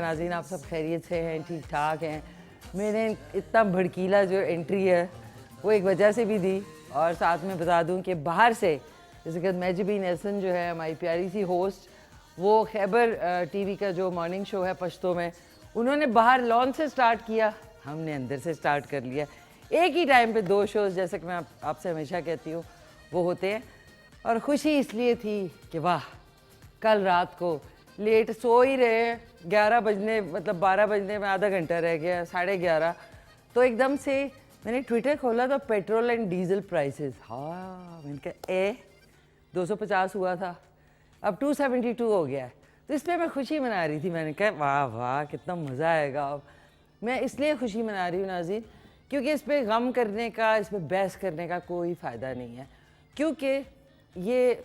नाज़रीन, आप सब खैरियत से हैं, ठीक ठाक हैं। मैंने इतना भड़कीला जो एंट्री है वो एक वजह से भी दी, और साथ में बता दूं कि बाहर से जैसे कि मेजबीन एहसन जो है हमारी प्यारी सी होस्ट, वो खैबर टीवी का जो मॉर्निंग शो है पश्तो में, उन्होंने बाहर लॉन से स्टार्ट किया, हमने अंदर से स्टार्ट कर लिया। एक ही टाइम पे दो शोज़, जैसे कि मैं आपसे हमेशा कहती हूँ, वो होते हैं। और खुशी इसलिए थी कि वाह, कल रात को लेट सो ही रहे, 11 बजने मतलब 12 बजने में आधा घंटा रह गया, 11:30, तो एकदम से मैंने ट्विटर खोला तो पेट्रोल एंड डीजल प्राइसेस, हाँ मैंने कहा 250 हुआ था, अब 272 हो गया है। तो इस पर मैं खुशी मना रही थी, मैंने कहा वाह वाह कितना मज़ा आएगा। अब मैं इसलिए खुशी मना रही हूँ नाज़रीन, क्योंकि इस पर गम करने का, इस पर बहस करने का कोई फ़ायदा नहीं है, क्योंकि ये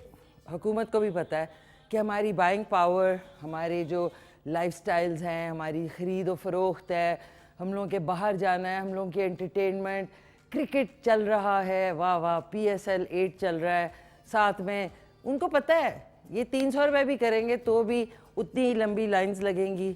हुकूमत को भी पता है कि हमारी बाइंग पावर, हमारे जो लाइफस्टाइल्स हैं, हमारी ख़रीद व फ़रोख्त है, हम लोगों के बाहर जाना है, हम लोगों की एंटरटेनमेंट, क्रिकेट चल रहा है, वाह वाह, PSL 8 चल रहा है, साथ में उनको पता है ये 300 रुपये भी करेंगे तो भी उतनी ही लंबी लाइंस लगेंगी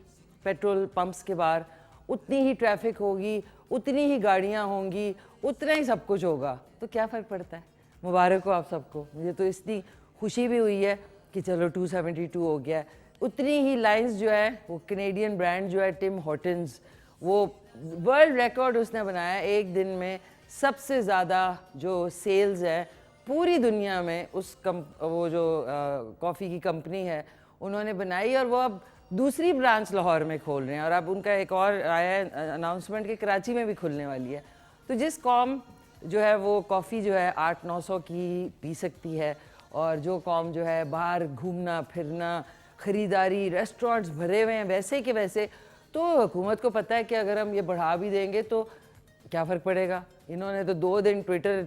पेट्रोल पंप्स के बाहर, उतनी ही ट्रैफिक होगी, उतनी ही गाड़ियाँ होंगी, उतना ही सब कुछ होगा, तो क्या फ़र्क पड़ता है। मुबारक हो आप सबको, मुझे तो इतनी खुशी भी हुई है कि चलो 272 हो गया। उतनी ही लाइंस जो है वो कैनेडियन ब्रांड जो है टिम हॉर्टन्स, वो वर्ल्ड रिकॉर्ड उसने बनाया, एक दिन में सबसे ज़्यादा जो सेल्स है पूरी दुनिया में उस वो जो कॉफ़ी की कंपनी है उन्होंने बनाई, और वो अब दूसरी ब्रांच लाहौर में खोल रहे हैं, और अब उनका एक और आया है अनाउंसमेंट कि कराची में भी खुलने वाली है। तो जिस कौम जो है वो कॉफ़ी जो है 800-900 की पी सकती है, और जो कौम जो है बाहर घूमना फिरना, ख़रीदारी, रेस्टोरेंट्स भरे हुए हैं वैसे के वैसे, तो हुकूमत को पता है कि अगर हम ये बढ़ा भी देंगे तो क्या फ़र्क पड़ेगा। इन्होंने तो 2 दिन ट्विटर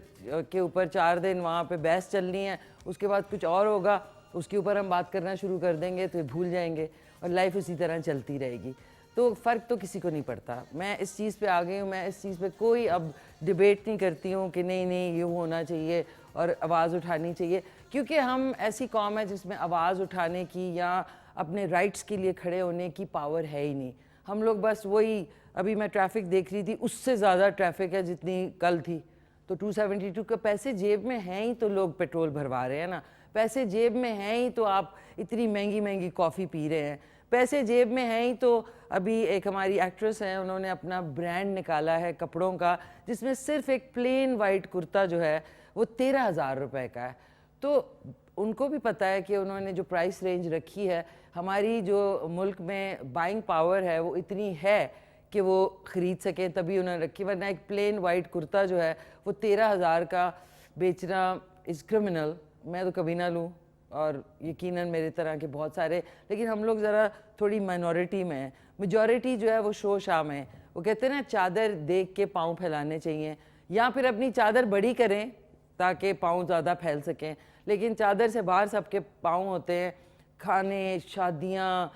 के ऊपर, 4 दिन वहाँ पे बहस चलनी है, उसके बाद कुछ और होगा, उसके ऊपर हम बात करना शुरू कर देंगे तो भूल जाएंगे और लाइफ उसी तरह चलती रहेगी। तो फ़र्क तो किसी को नहीं पड़ता। मैं इस चीज़ पे आ गई हूँ, मैं इस चीज़ पे कोई अब डिबेट नहीं करती हूँ कि नहीं नहीं ये होना चाहिए और आवाज़ उठानी चाहिए, क्योंकि हम ऐसी कौम है जिसमें आवाज़ उठाने की या अपने राइट्स के लिए खड़े होने की पावर है ही नहीं। हम लोग बस वही, अभी मैं ट्रैफिक देख रही थी, उससे ज़्यादा ट्रैफिक है जितनी कल थी, तो 272 के पैसे जेब में हैं ही तो लोग पेट्रोल भरवा रहे हैं ना, पैसे जेब में हैं ही तो आप इतनी महंगी महंगी कॉफ़ी पी रहे हैं, पैसे जेब में हैं ही तो अभी एक हमारी एक्ट्रेस हैं, उन्होंने अपना ब्रांड निकाला है कपड़ों का, जिसमें सिर्फ एक प्लेन वाइट कुर्ता जो है वो 13,000 रुपये का है। तो उनको भी पता है कि उन्होंने जो प्राइस रेंज रखी है, हमारी जो मुल्क में बाइंग पावर है वो इतनी है कि वो ख़रीद सकें, तभी उन्होंने रखी, वरना एक प्लेन वाइट कुर्ता जो है वो 13,000 का बेचना इज़ क्रिमिनल। मैं तो कभी ना लूँ, और यकीनन मेरे तरह के बहुत सारे, लेकिन हम लोग ज़रा थोड़ी माइनॉरिटी में हैं, मेजॉरिटी जो है वो शो शाम है। वो कहते हैं ना, चादर देख के पाँव फैलाने चाहिए, या फिर अपनी चादर बड़ी करें ताकि पाँव ज़्यादा फैल सकें, लेकिन चादर से बाहर सबके पाँव होते हैं। खाने, शादियाँ,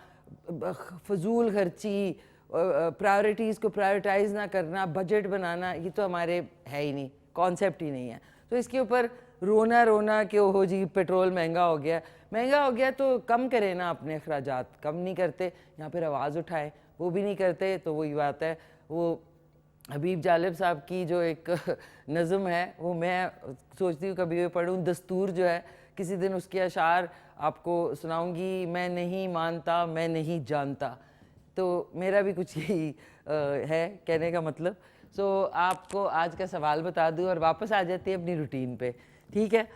फजूल खर्ची, प्रायोरिटीज़ को प्रायोरिटाइज़ ना करना, बजट बनाना, ये तो हमारे है ही नहीं, कॉन्सेप्ट ही नहीं है। तो इसके ऊपर रोना रोना कि ओहो जी पेट्रोल महंगा हो गया तो कम करें ना, अपने अखराजात कम नहीं करते, यहाँ पर आवाज़ उठाएं, वो भी नहीं करते। तो वही बात है, वो हबीब जालिब साहब की जो एक नज़म है वो मैं सोचती हूँ कभी भी पढ़ूँ, दस्तूर जो है, किसी दिन उसके अशार आपको सुनाऊंगी। मैं नहीं मानता, मैं नहीं जानता, तो मेरा भी कुछ यही है कहने का मतलब। सो आपको आज का सवाल बता दूँ और वापस आ जाती है अपनी रूटीन पे, ठीक है।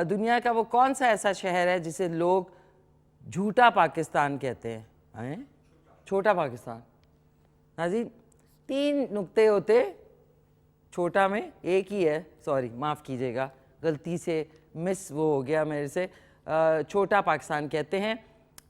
दुनिया का वो कौन सा ऐसा शहर है जिसे लोग झूठा पाकिस्तान कहते हैं? छोटा पाकिस्तान। नाज़रीन, 3 नुक्ते होते, छोटा में एक ही है, सॉरी माफ़ कीजिएगा, गलती से मिस वो हो गया मेरे से। छोटा पाकिस्तान कहते हैं।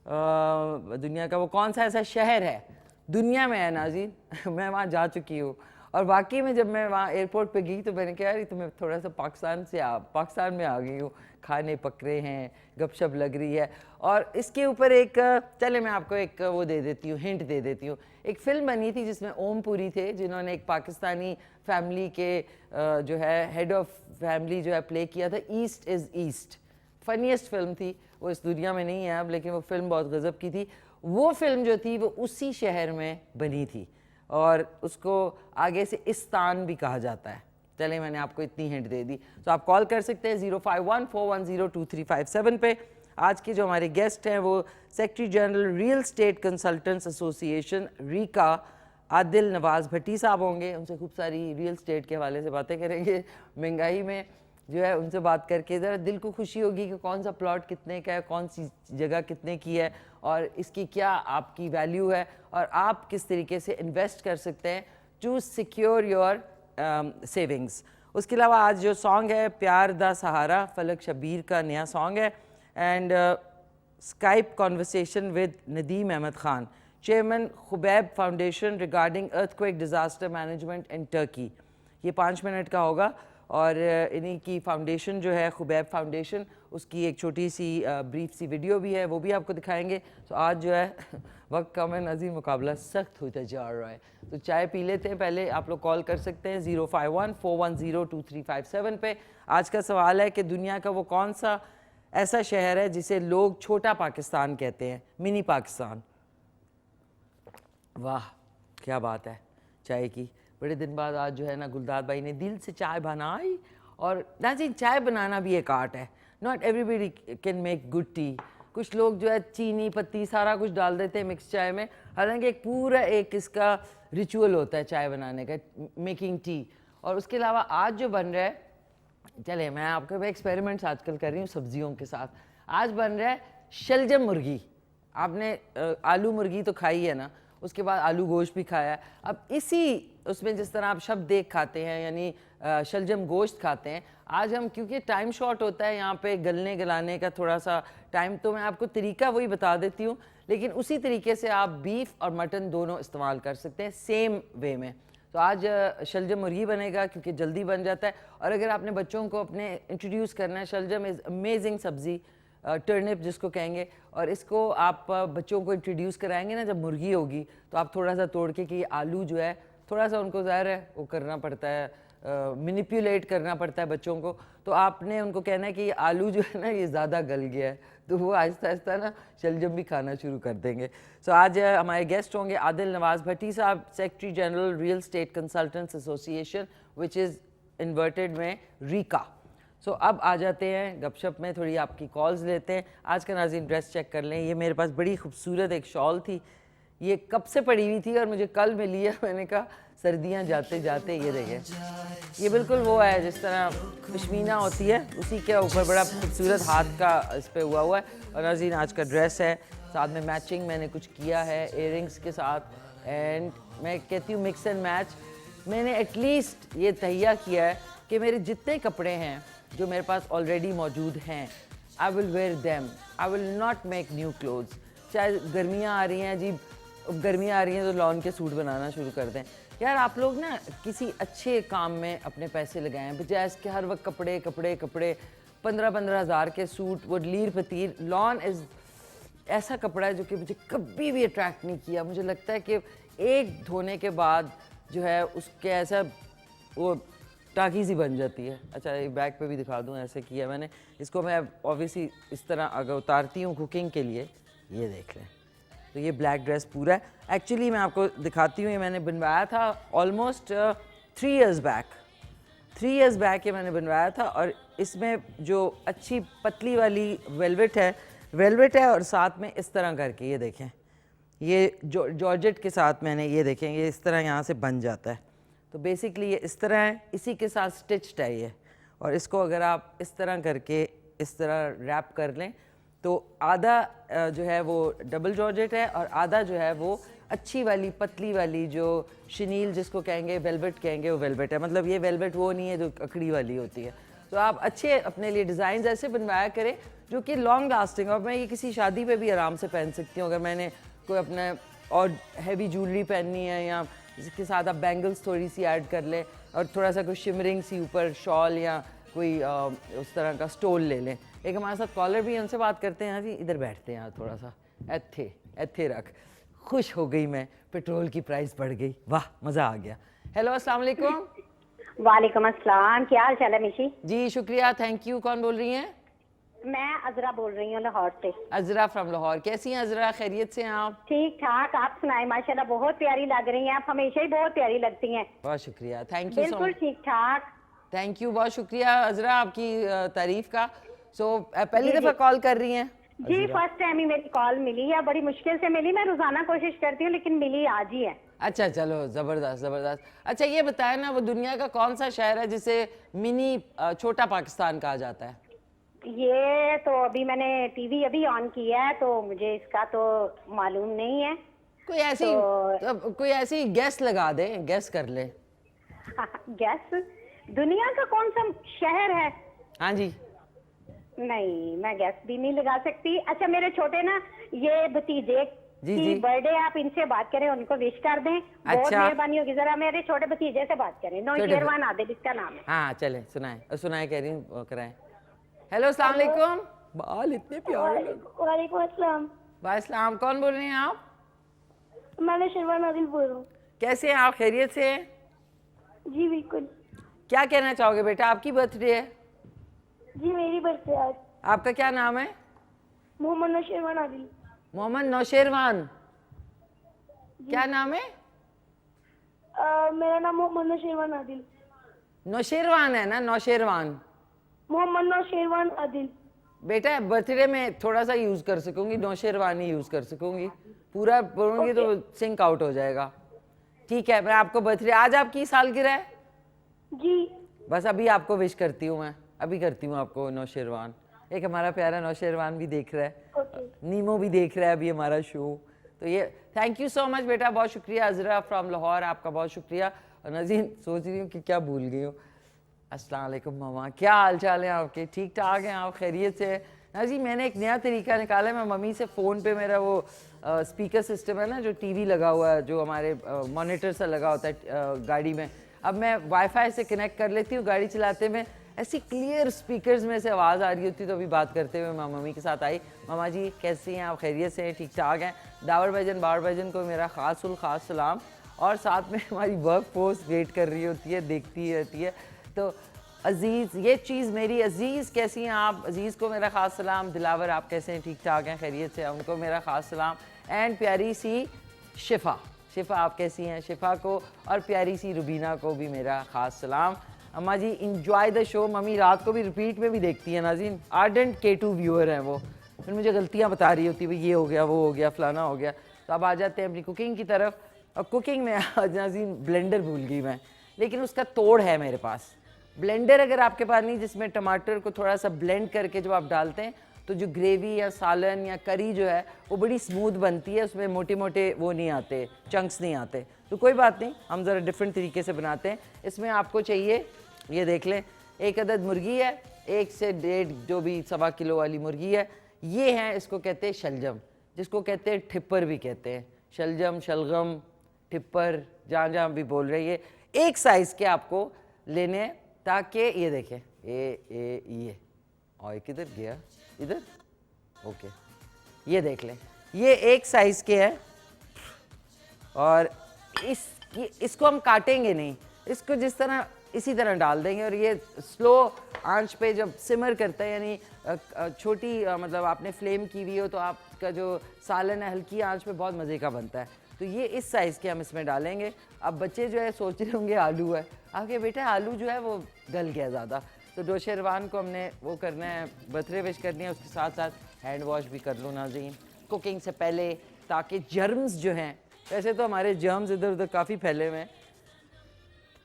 दुनिया का वो कौन सा ऐसा शहर है, दुनिया में है नाज़रीन मैं वहाँ जा चुकी हूँ, और वाकई में जब मैं वहाँ एयरपोर्ट पे गई तो मैंने कहा यार तो मैं थोड़ा सा पाकिस्तान में आ गई हूँ, खाने पक रहे हैं, गपशप लग रही है। और इसके ऊपर एक, चले मैं आपको एक वो दे देती हूँ, हिंट दे देती हूँ। एक फ़िल्म बनी थी जिसमें ओम पुरी थे, जिन्होंने एक पाकिस्तानी फैमिली के जो है हेड ऑफ फैमिली जो है प्ले किया था, ईस्ट इज़ ईस्ट। फ़नीस्ट फिल्म थी वो, इस दुनिया में नहीं है अब, लेकिन वो फिल्म बहुत गज़ब की थी। वो फिल्म जो थी वो उसी शहर में बनी थी और उसको आगे से इस्तान भी कहा जाता है। चलिए मैंने आपको इतनी हिंट दे दी। तो आप कॉल कर सकते हैं 0514102357 पे। आज के जो हमारे गेस्ट हैं वो secretary general real state consultants association RECA Adil Nawaz Bhatti साहब होंगे। उनसे खूब सारी रियल स्टेट के हवाले से बातें करेंगे। महंगाई में जो है उनसे बात करके ज़रा दिल को खुशी होगी कि कौन सा प्लॉट कितने का है, कौन सी जगह कितने की है और इसकी क्या आपकी वैल्यू है और आप किस तरीके से इन्वेस्ट कर सकते हैं टू सिक्योर योर सेविंग्स। उसके अलावा आज जो सॉन्ग है प्यार दा सहारा फलक शबीर का नया सॉन्ग है and skype conversation with Nadeem Ahmed Khan, chairman Khubaib foundation regarding earthquake disaster management in Turkey. ये 5 मिनट का होगा और इन्हीं की फाउंडेशन जो है खुबैब फाउंडेशन, उसकी एक छोटी सी ब्रीफ सी वीडियो भी है, वो भी आपको दिखाएंगे। तो आज जो है वक्त कम है नज़ीर, मुकाबला सख्त होता जा रहा है। तो चाय पी लेते हैं पहले। आप लोग कॉल कर सकते हैं 0514102357 पे। आज का सवाल है कि दुनिया का वो कौन सा ऐसा शहर है जिसे लोग छोटा पाकिस्तान कहते हैं, मिनी पाकिस्तान। वाह क्या बात है चाय की। बड़े दिन बाद आज जो है ना गुलदार भाई ने दिल से चाय बनाई। और नाज़रीन चाय बनाना भी एक आर्ट है। Not everybody can make good T. कुछ लोग जो है चीनी पत्ती सारा कुछ डाल देते हैं मिक्स चाय में, हालांकि एक पूरा एक इसका रिचुअल होता है चाय बनाने का, मेकिंग टी। और उसके अलावा आज जो बन रहा है, चले मैं आपके एक्सपेरिमेंट्स आजकल कर रही हूँ सब्जियों के साथ। आज बन रहा है शलजम मुर्गी। आपने आलू मुर्गी तो खाई है ना, उसके बाद आलू गोश्त भी खाया है। अब इसी उसमें जिस तरह आप शब देख खाते हैं यानी शलजम गोश्त खाते हैं, आज हम क्योंकि टाइम शॉर्ट होता है यहाँ पे गलने गलाने का थोड़ा सा टाइम, तो मैं आपको तरीका वही बता देती हूँ, लेकिन उसी तरीके से आप बीफ और मटन दोनों इस्तेमाल कर सकते हैं सेम वे में। तो आज शलजम मुर्गी बनेगा क्योंकि जल्दी बन जाता है। और अगर आपने बच्चों को अपने इंट्रोड्यूस करना है, शलजम इज़ अमेजिंग सब्ज़ी, टर्निप जिसको कहेंगे, और इसको आप बच्चों को इंट्रोड्यूस कराएंगे ना जब मुर्गी होगी, तो आप थोड़ा सा तोड़ के कि आलू जो है थोड़ा सा उनको ज़ाहिर है वो करना पड़ता है, मैनिपुलेट करना पड़ता है बच्चों को। तो आपने उनको कहना है कि ये आलू जो है ना ये ज़्यादा गल गया है, तो वो आहिस्ता आहिस्ता ना शलजम भी खाना शुरू कर देंगे। सो आज हमारे गेस्ट होंगे आदिल नवाज़ भट्टी साहब, secretary general real state consultants association which is inverted में रीका। सो अब आ जाते हैं गपशप में, थोड़ी आपकी कॉल्स लेते हैं। आज का नाज़रीन ड्रेस चेक कर लें। ये मेरे पास बड़ी खूबसूरत एक शॉल थी, ये कब से पड़ी हुई थी और मुझे कल मिली है। मैंने कहा सर्दियाँ जाते जाते ये देखें, ये बिल्कुल वो है जिस तरह पश्मीना होती है उसी के ऊपर बड़ा खूबसूरत हाथ का इस पर हुआ है। और नाज़रीन आज का ड्रेस है, साथ में मैचिंग मैंने कुछ किया है इयररिंग्स के साथ, एंड मैं कहती हूँ मिक्स एंड मैच। मैंने एटलीस्ट ये तहिया किया है कि मेरे जितने कपड़े हैं जो मेरे पास ऑलरेडी मौजूद हैं, I will wear them, I will not make new clothes. चाहे गर्मियाँ आ रही हैं जी, गर्मियाँ आ रही हैं तो लॉन के सूट बनाना शुरू कर दें। यार आप लोग ना किसी अच्छे काम में अपने पैसे लगाएं, बजाय इसके हर वक्त कपड़े कपड़े कपड़े 15-15 हज़ार के सूट। वो लीर पतीर लॉन इज़ ऐसा कपड़ा है जो कि मुझे कभी भी अट्रैक्ट नहीं किया। मुझे लगता है कि एक धोने के बाद जो है उसके ऐसा वो टाकी सी बन जाती है। अच्छा ये बैक पे भी दिखा दूँ, ऐसे किया मैंने इसको। मैं ऑब्वियसली इस तरह अगर उतारती हूँ कुकिंग के लिए, ये देख लें। तो ये ब्लैक ड्रेस पूरा है, एक्चुअली मैं आपको दिखाती हूँ, ये मैंने बनवाया था almost 3 years back. 3 years back ये मैंने बनवाया था। और इसमें जो अच्छी पतली वाली वेलवेट है और साथ में इस तरह करके ये देखें, ये जॉर्जेट के साथ मैंने ये देखें, ये इस तरह यहाँ से बन जाता है। तो बेसिकली ये इस तरह है, इसी के साथ स्टिच्ड है ये। और इसको अगर आप इस तरह करके इस तरह रैप कर लें तो आधा जो है वो डबल जॉर्जेट है और आधा जो है वो अच्छी वाली पतली वाली जो शनील जिसको कहेंगे, वेलवेट कहेंगे, वो वेलवेट है। मतलब ये वेलवेट वो नहीं है जो अकड़ी वाली होती है। तो आप अच्छे अपने लिए डिज़ाइन ऐसे बनवाया करें जो कि लॉन्ग लास्टिंग। और मैं ये किसी शादी पे भी आराम से पहन सकती हूँ। अगर मैंने कोई अपना और हैवी ज्वेलरी पहननी है या इसके साथ आप बैंगल्स थोड़ी सी ऐड कर लें और थोड़ा सा कोई शिमरिंग सी ऊपर शॉल या कोई उस तरह का स्टोल ले लें। एक हमारे साथ कॉलर भी, उनसे बात करते हैं। हाँ जी इधर बैठते हैं, थोड़ा सा एथे रख। खुश हो गई मैं, पेट्रोल की प्राइस बढ़ गई, वाह मज़ा आ गया। हेलो अस्सलाम वालेकुम। वालेकुम अस्सलाम, क्या हाल चाल है मिशी? जी शुक्रिया, थैंक यू। कौन बोल रही हैं? मैं अजरा बोल रही हूँ लाहौर से। अजरा फ्रॉम लाहौर, कैसी हैं अजरा, खैरियत से हैं आप? ठीक ठाक, आप सुनाएं। माशाल्लाह बहुत प्यारी लग रही हैं आप, हमेशा ही बहुत प्यारी लगती हैं। बहुत शुक्रिया, थैंक यू सो बिल्कुल मच। ठीक ठाक। थैंक यू, बहुत शुक्रिया अजरा आपकी तारीफ का। पहली जी, दफ़ा जी। कॉल कर रही हैं जी, अजरा? फर्स्ट टाइम ही मेरी कॉल मिली है, बड़ी मुश्किल से मिली। मैं रोजाना कोशिश करती हूँ लेकिन मिली आज ही है। अच्छा, चलो ज़बरदस्त ज़बरदस्त। अच्छा ये बताएं ना, वो दुनिया का कौन सा शहर है जिसे मिनी छोटा पाकिस्तान कहा जाता है? ये तो अभी मैंने टीवी अभी ऑन किया है तो मुझे इसका तो मालूम नहीं है। कोई ऐसी गैस लगा दें, गैस कर ले। गैस, दुनिया का कौन सा शहर है? हाँ जी। नहीं, मैं गैस भी नहीं लगा सकती। अच्छा, मेरे छोटे ना ये भतीजे जी, की जी। बर्थडे, आप इनसे बात करें, उनको विश कर दें। बहुत अच्छा। मेहरबानी होगी, जरा मेरे छोटे भतीजे से बात करें। नौशेरवान आदिल इसका नाम है। हाँ चले, सुनाए कह रही हूँ, कराएं। हेलो, अस्सलाम वालेकुम। बाल इतने प्यारे लग। वालेकुम अस्सलाम। वालेकुम, कौन बोल रही हैं आप? मैं नौशेरवान आदिल बोल रहा हूँ। कैसे हैं आप, खैरियत से हैं? जी बिल्कुल। क्या कहना चाहोगे बेटा, आपकी बर्थडे है? जी मेरी बर्थडे आज। आपका क्या नाम है? मोहम्मद नौशेरवान आदिल। मोहम्मद नौशेरवान। क्या नाम है? मेरा नाम मोहम्मद नौशेरवान आदिल। नौशेरवान है ना, नौशेरवान। मोहम्मद नौशेरवान आदिल। बेटा बर्थडे में थोड़ा सा यूज कर सकूंगी, नौशेरवान ही यूज कर सकूंगी, पूरा बोलूंगी तो सिंक आउट हो जाएगा। ठीक है, मैं आपको बर्थडे, आज आपकी सालगिरह है? जी। बस अभी आपको विश करती हूँ, मैं अभी करती हूँ आपको नौशेरवान। एक हमारा प्यारा नौशेरवान भी देख रहा है, नीमो भी देख रहा है अभी हमारा शो। तो ये थैंक यू सो मच बेटा, बहुत शुक्रिया। अजरा फ्रॉम लाहौर, आपका बहुत शुक्रिया। और नज़ीन, सोच रही हूँ कि क्या भूल गई हूँ। अस्सलाम वालेकुम मामा, क्या हाल चाल है आपके? ठीक ठाक हैं आप, खैरियत से? नाजी, मैंने एक नया तरीका निकाला है। मैं मम्मी से फ़ोन पे, मेरा वो स्पीकर सिस्टम है ना, जो टीवी लगा हुआ है, जो हमारे मॉनिटर सा लगा होता है गाड़ी में, अब मैं वाईफाई से कनेक्ट कर लेती हूँ गाड़ी चलाते में। ऐसी क्लियर स्पीकर्स में से आवाज़ आ रही होती, तो अभी बात करते हुए मैं मम्मी के साथ आई। मामा जी कैसी हैं आप, खैरियत से हैं? ठीक ठाक हैं? दावर भाईजन, बावर भाईजन को मेरा ख़ास सलाम। और साथ में हमारी वर्क फोर्स वेट कर रही होती है, देखती रहती है। तो अज़ीज़, ये चीज़ मेरी अज़ीज़ कैसी हैं आप? अज़ीज़ को मेरा ख़ास सलाम। दिलावर आप कैसे हैं? ठीक ठाक हैं, खैरियत से? उनको मेरा ख़ास सलाम। एंड प्यारी सी शिफ़ा आप कैसी हैं? शिफ़ा को और प्यारी सी रुबीना को भी मेरा ख़ास सलाम। अम्मा जी इंजॉय द शो। मम्मी रात को भी रिपीट में भी देखती हैं नाज़रीन, आर्डेंट K2 व्यूअर हैं वो। फिर मुझे गलतियाँ बता रही होती, भाई ये हो गया, वो हो गया, फलाना हो गया। तो अब आ जाते हैं अपनी कुकिंग की तरफ। और कुकिंग में आज नाज़रीन ब्लेंडर भूल गई मैं, लेकिन उसका तोड़ है मेरे पास। ब्लेंडर अगर आपके पास नहीं, जिसमें टमाटर को थोड़ा सा ब्लेंड करके जब आप डालते हैं तो जो ग्रेवी या सालन या करी जो है वो बड़ी स्मूथ बनती है, उसमें मोटे मोटे वो नहीं आते, चंक्स नहीं आते। तो कोई बात नहीं, हम ज़रा डिफरेंट तरीके से बनाते हैं। इसमें आपको चाहिए, ये देख लें, एक अदद मुर्गी है, 1 से 1.5 जो भी 1.25 किलो वाली मुर्गी है। ये है, इसको कहते हैं शलजम, जिसको कहते हैं ठिप्पर भी कहते हैं। शलजम, शलगम, ठिप्पर, जहाँ जहाँ भी बोल रहे हैं। ये एक साइज़ के आपको लेने हैं, ताकि ये देखें, ये और किधर गया, इधर, ओके, ये देख लें, ये एक साइज़ के है। और इसको हम काटेंगे नहीं, इसको जिस तरह इसी तरह डाल देंगे। और ये स्लो आंच पे जब सिमर करता है, यानी छोटी मतलब आपने फ्लेम की हुई हो, तो आपका जो सालन है हल्की आंच पे बहुत मज़े का बनता है। तो ये इस साइज़ के हम इसमें डालेंगे। अब बच्चे जो है सोच रहे होंगे आलू है, आपके बेटा आलू जो है वो गल गया ज़्यादा। तो नौशेरवान को हमने वो करना है, बर्थडे विश करनी है, उसके साथ साथ हैंड वॉश भी कर लो नाज़रीन कुकिंग से पहले, ताकि जर्म्स जो हैं, वैसे तो हमारे जर्म्स इधर उधर काफ़ी फैले हुए हैं।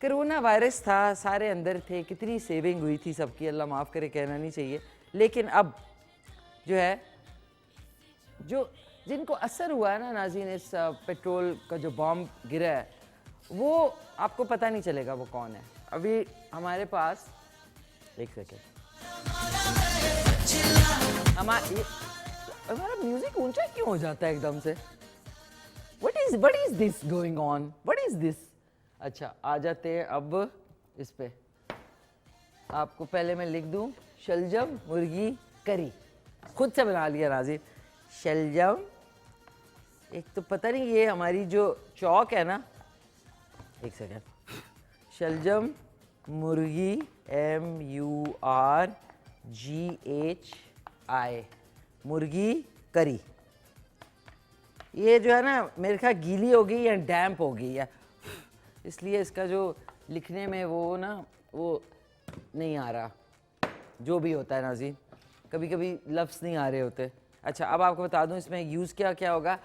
कोरोना वायरस था, सारे अंदर थे, कितनी सेविंग हुई थी सबकी, अल्लाह माफ़ करे, कहना नहीं चाहिए। लेकिन अब जो है, जो जिनको असर हुआ है ना नाज़रीन, इस पेट्रोल का जो बॉम्ब गिरा है, वो आपको पता नहीं चलेगा वो कौन है। अभी हमारे पास, एक सेकेंड, हमारा म्यूजिक ऊंचा क्यों हो जाता है एकदम से? What is this going on? What is this? अच्छा, आ जाते हैं अब इस पे। आपको पहले मैं लिख दूं, शलजम मुर्गी करी, खुद से बना लिया नाज़रीन। शलजम, एक तो पता नहीं ये हमारी जो चौक है ना, एक सेकेंड, शलजम मुर्गी MURGH आए मुर्गी करी। ये जो है ना मेरे ख्याल गीली हो गई या डैम्प हो गई है, इसलिए इसका जो लिखने में वो ना वो नहीं आ रहा, जो भी होता है नाज़रीन, कभी कभी लफ्ज़ नहीं आ रहे होते। अच्छा, अब आपको बता दूं इसमें यूज़ क्या क्या होगा।